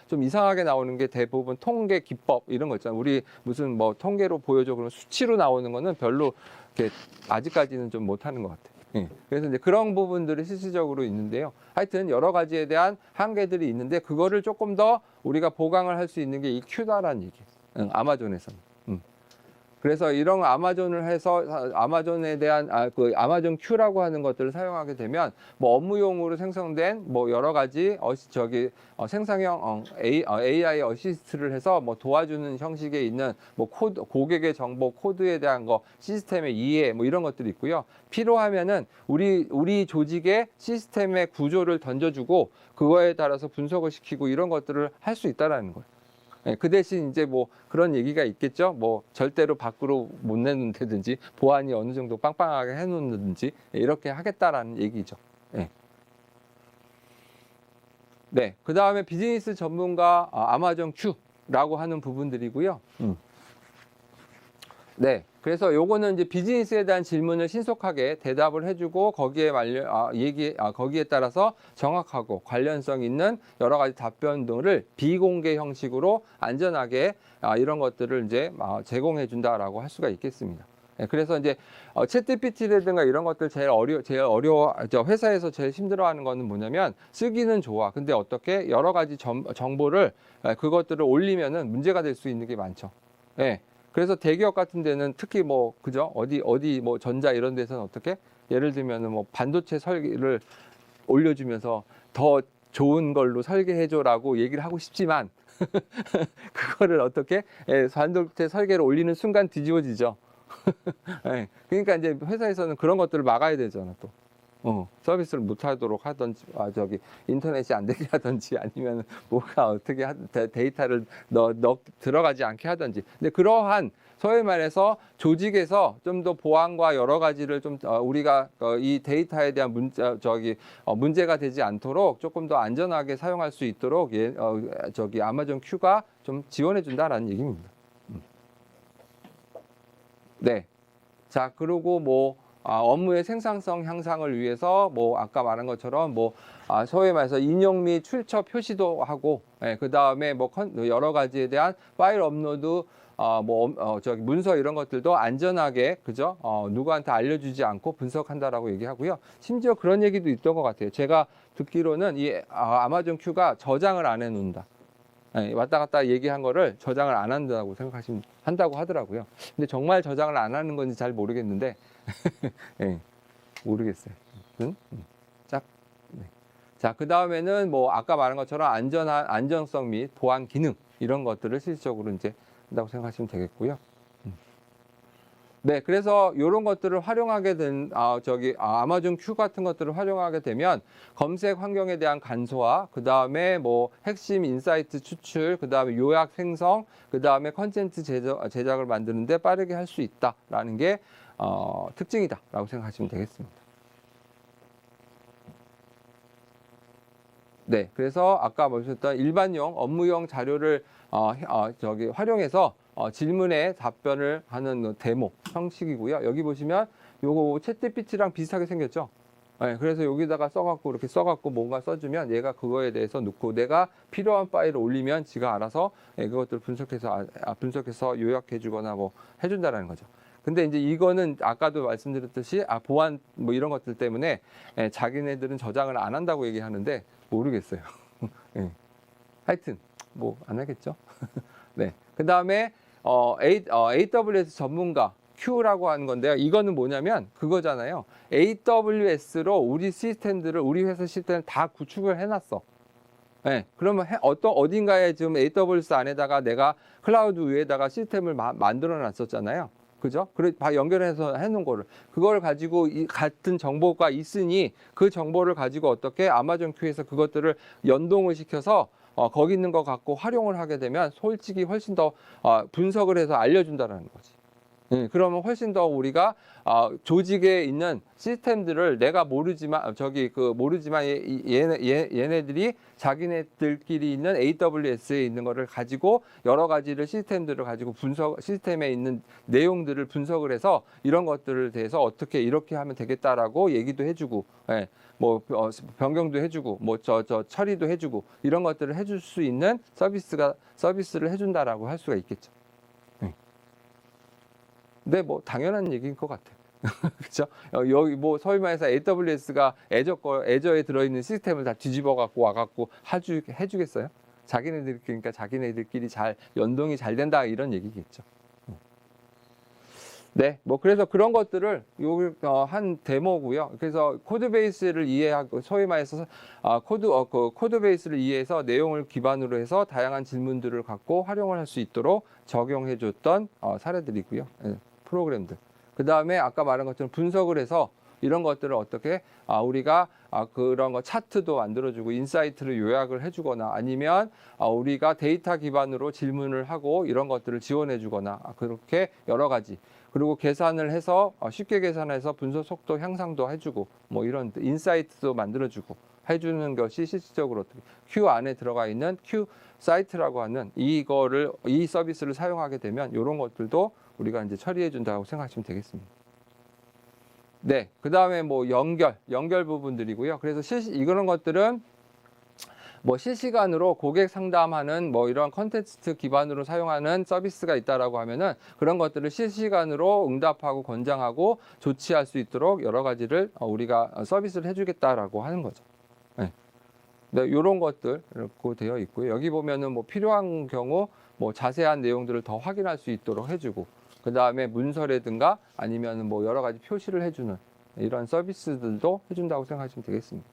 좀 이상하게 나오는 게 대부분 통계 기법 이런 거 있잖아요. 우리 무슨 뭐 통계로 보여줘 그러면 수치로 나오는 거는 별로 이렇게 아직까지는 좀 못하는 것 같아요. 예. 그래서 이제 그런 부분들이 실질적으로 있는데요. 하여튼 여러 가지에 대한 한계들이 있는데 그거를 조금 더 우리가 보강을 할 수 있는 게 이 큐다라는 얘기예요. 아마존에서는. 그래서 이런 아마존을 해서 아마존에 대한 아마존 큐라고 하는 것들을 사용하게 되면 뭐 업무용으로 생성된 뭐 여러 가지 생성형 AI 어시스트를 해서 뭐 도와주는 형식에 있는 뭐 고객의 정보 코드에 대한 거 시스템의 이해 뭐 이런 것들이 있고요. 필요하면은 우리 조직의 시스템의 구조를 던져주고 그거에 따라서 분석을 시키고 이런 것들을 할 수 있다라는 거예요. 예, 그 대신 이제 뭐 그런 얘기가 있겠죠. 뭐 절대로 밖으로 못 내놓는다든지 보안이 어느 정도 빵빵하게 해놓는다든지 이렇게 하겠다라는 얘기죠. 예. 네, 그 다음에 비즈니스 전문가 아마존 큐라고 하는 부분들이고요. 네, 그래서 요거는 이제 비즈니스에 대한 질문을 신속하게 대답을 해주고 거기에 따라서 정확하고 관련성 있는 여러 가지 답변들을 비공개 형식으로 안전하게 이런 것들을 이제 제공해준다라고 할 수가 있겠습니다. 네, 그래서 이제 챗GPT라든가 이런 것들 회사에서 제일 힘들어하는 거는 뭐냐면 쓰기는 좋아. 근데 어떻게 여러 가지 정보를 그것들을 올리면은 문제가 될 수 있는 게 많죠. 네. 그래서 대기업 같은 데는 특히 뭐 그죠 어디 뭐 전자 이런 데서는 어떻게 예를 들면은 뭐 반도체 설계를 올려주면서 더 좋은 걸로 설계해줘라고 얘기를 하고 싶지만 그거를 어떻게 반도체 설계를 올리는 순간 뒤집어지죠. 예, 그러니까 이제 회사에서는 그런 것들을 막아야 되잖아 또. 서비스를 못하도록 하든지, 인터넷이 안 되게 하든지, 아니면 뭐가 어떻게 데이터를 들어가지 않게 하든지. 근데 그러한, 소위 말해서 조직에서 좀 더 보안과 여러 가지를 좀, 우리가 이 데이터에 대한 문제가 되지 않도록 조금 더 안전하게 사용할 수 있도록, 아마존 큐가 좀 지원해준다라는 얘기입니다. 네. 자, 그리고 뭐, 업무의 생산성 향상을 위해서 뭐 아까 말한 것처럼 뭐 소위 말해서 인용 및 출처 표시도 하고 그 다음에 뭐 여러 가지에 대한 파일 업로드 문서 이런 것들도 안전하게 그죠 누구한테 알려주지 않고 분석한다라고 얘기하고요. 심지어 그런 얘기도 있던 것 같아요. 제가 듣기로는 이 아마존 큐가 저장을 안 해놓는다. 왔다 갔다 얘기한 거를 저장을 안 한다고 한다고 하더라고요. 근데 정말 저장을 안 하는 건지 잘 모르겠는데, 네, 모르겠어요. 자, 그 다음에는 뭐 아까 말한 것처럼 안전성 및 보안 기능 이런 것들을 실질적으로 이제 한다고 생각하시면 되겠고요. 네, 그래서 이런 것들을 활용하게 된, 아마존 큐 같은 것들을 활용하게 되면 검색 환경에 대한 간소화, 그 다음에 뭐 핵심 인사이트 추출, 그 다음에 요약 생성, 그 다음에 컨텐츠 제작을 만드는데 빠르게 할 수 있다라는 게, 특징이다라고 생각하시면 되겠습니다. 네, 그래서 아까 보셨던 일반용 업무용 자료를 활용해서 질문에 답변을 하는 데모 형식이고요. 여기 보시면 요거 챗GPT랑 비슷하게 생겼죠. 네, 그래서 여기다가 써갖고 이렇게 써갖고 뭔가 써주면 얘가 그거에 대해서 넣고 내가 필요한 파일을 올리면 지가 알아서 그것들을 분석해서 요약해주거나 뭐 해준다라는 거죠. 근데 이제 이거는 아까도 말씀드렸듯이 보안 뭐 이런 것들 때문에 자기네들은 저장을 안 한다고 얘기하는데 모르겠어요. 예. 하여튼 뭐 안 하겠죠. 네. 그 다음에 AWS 전문가 Q라고 하는 건데요. 이거는 뭐냐면 그거잖아요. AWS로 우리 시스템들을 우리 회사 시스템을 다 구축을 해놨어. 네, 그러면 어딘가에 지금 AWS 안에다가 내가 클라우드 위에다가 시스템을 만들어 놨었잖아요. 그죠? 그래, 다 연결해서 해놓은 거를. 그걸 가지고 같은 정보가 있으니 그 정보를 가지고 어떻게 아마존 큐에서 그것들을 연동을 시켜서 거기 있는 거 갖고 활용을 하게 되면 솔직히 훨씬 더 분석을 해서 알려준다는 거지. 그러면 훨씬 더 우리가 조직에 있는 시스템들을 내가 모르지만 모르지만 얘네들이 자기네들끼리 있는 AWS에 있는 거를 가지고 여러 가지를 시스템들을 가지고 시스템에 있는 내용들을 분석을 해서 이런 것들을 대해서 어떻게 이렇게 하면 되겠다라고 얘기도 해주고, 뭐 변경도 해주고, 뭐 처리도 해주고 이런 것들을 해줄 수 있는 서비스를 해준다라고 할 수가 있겠죠. 네, 뭐 당연한 얘기인 것 같아요. 그렇죠? 여기 뭐 소위 말해서 AWS가 애저에 들어있는 시스템을 다 뒤집어 갖고 와갖고 해주겠어요? 그러니까 자기네들끼리 잘 연동이 잘 된다 이런 얘기겠죠. 네, 뭐 그래서 그런 것들을 한 데모고요. 그래서 코드 베이스를 이해하고 소위 말해서 코드 베이스를 이해해서 내용을 기반으로 해서 다양한 질문들을 갖고 활용을 할 수 있도록 적용해줬던 사례들이고요. 프로그램들. 그 다음에 아까 말한 것처럼 분석을 해서 이런 것들을 어떻게 우리가 그런 거 차트도 만들어주고 인사이트를 요약을 해주거나 아니면 우리가 데이터 기반으로 질문을 하고 이런 것들을 지원해주거나 그렇게 여러 가지. 그리고 계산을 해서 쉽게 계산해서 분석 속도 향상도 해주고 뭐 이런 인사이트도 만들어주고 해주는 것이 실질적으로 어떻게 Q 안에 들어가 있는 Q 사이트라고 하는 이 서비스를 사용하게 되면 이런 것들도 우리가 이제 처리해 준다고 생각하시면 되겠습니다. 네, 그 다음에 뭐 연결 부분들이고요. 그래서 이런 것들은 뭐 실시간으로 고객 상담하는 뭐 이런 컨텐츠 기반으로 사용하는 서비스가 있다라고 하면은 그런 것들을 실시간으로 응답하고 권장하고 조치할 수 있도록 여러 가지를 우리가 서비스를 해주겠다라고 하는 거죠. 네. 네, 이런 것들 이렇게 되어 있고요. 여기 보면은 뭐 필요한 경우 뭐 자세한 내용들을 더 확인할 수 있도록 해주고 그 다음에 문서라든가 아니면 뭐 여러 가지 표시를 해주는 이런 서비스들도 해준다고 생각하시면 되겠습니다.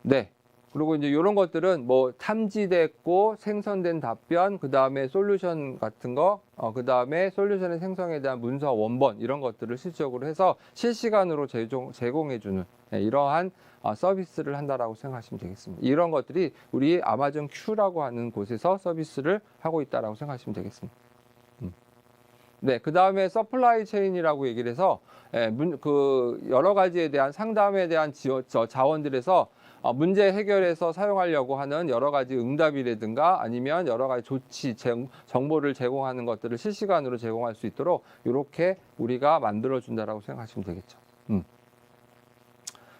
네. 그리고 이제 이런 것들은 뭐 탐지됐고 생성된 답변, 그 다음에 솔루션 같은 거, 그 다음에 솔루션의 생성에 대한 문서 원본 이런 것들을 실질적으로 해서 실시간으로 제공해주는 이러한 서비스를 한다라고 생각하시면 되겠습니다. 이런 것들이 우리 아마존 Q라고 하는 곳에서 서비스를 하고 있다라고 생각하시면 되겠습니다. 네, 그 다음에 서플라이 체인이라고 얘기를 해서 여러 가지에 대한 상담에 대한 자원들에서 문제 해결해서 사용하려고 하는 여러 가지 응답이라든가 아니면 여러 가지 정보를 제공하는 것들을 실시간으로 제공할 수 있도록 이렇게 우리가 만들어준다라고 생각하시면 되겠죠.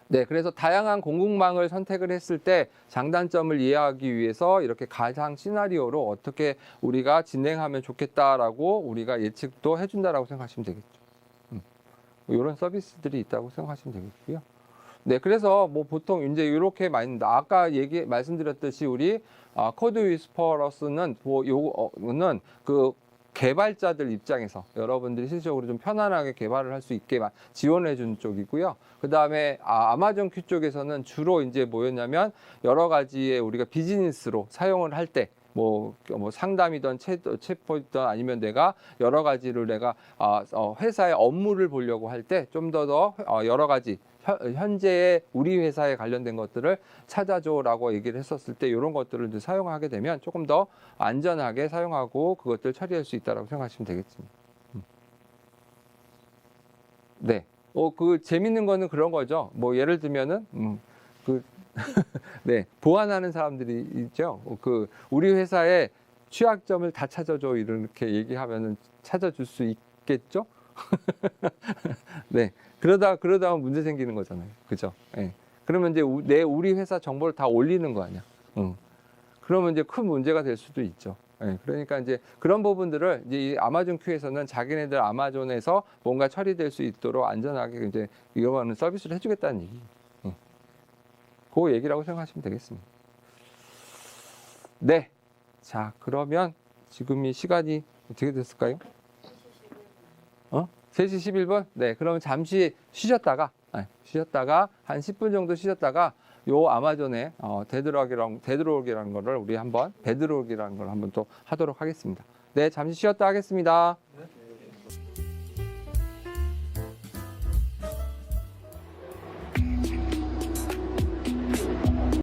네, 그래서 다양한 공급망을 선택을 했을 때 장단점을 이해하기 위해서 이렇게 가상 시나리오로 어떻게 우리가 진행하면 좋겠다라고 우리가 예측도 해준다라고 생각하시면 되겠죠. 이런 서비스들이 있다고 생각하시면 되겠고요. 네, 그래서 뭐 보통 이제 이렇게 아까 말씀드렸듯이 우리 코드 위스퍼러스는 요거는 그 개발자들 입장에서 여러분들이 실질적으로 좀 편안하게 개발을 할 수 있게 지원해 준 쪽이고요. 그 다음에 아마존 큐 쪽에서는 주로 이제 뭐였냐면 여러 가지의 우리가 비즈니스로 사용을 할 때 뭐 상담이든 챗봇이든 아니면 내가 여러 가지를 내가 회사의 업무를 보려고 할 때 좀 더 여러 가지 현재의 우리 회사에 관련된 것들을 찾아줘라고 얘기를 했었을 때 이런 것들을 이제 사용하게 되면 조금 더 안전하게 사용하고 그것들 처리할 수 있다라고 생각하시면 되겠습니다. 네. 그 재밌는 거는 그런 거죠. 뭐 예를 들면은 네, 보안하는 사람들이 있죠. 우리 회사의 취약점을 다 찾아줘 이렇게 얘기하면은 찾아줄 수 있겠죠. 네. 그러다 문제 생기는 거잖아요. 그죠? 예. 그러면 이제 우리 회사 정보를 다 올리는 거 아니야. 응. 그러면 이제 큰 문제가 될 수도 있죠. 예. 그러니까 이제 그런 부분들을 이제 이 아마존 큐에서는 자기네들 아마존에서 뭔가 처리될 수 있도록 안전하게 이제 이거는 서비스를 해주겠다는 얘기. 예. 그 얘기라고 생각하시면 되겠습니다. 네. 자, 그러면 지금 이 시간이 어떻게 됐을까요? 3시 11분? 네, 그러면 잠시 쉬셨다가 한 10분 정도 쉬셨다가 요 아마존의 데드록이라는 거를 우리 한번 또 하도록 하겠습니다. 네, 잠시 쉬었다 하겠습니다. 네.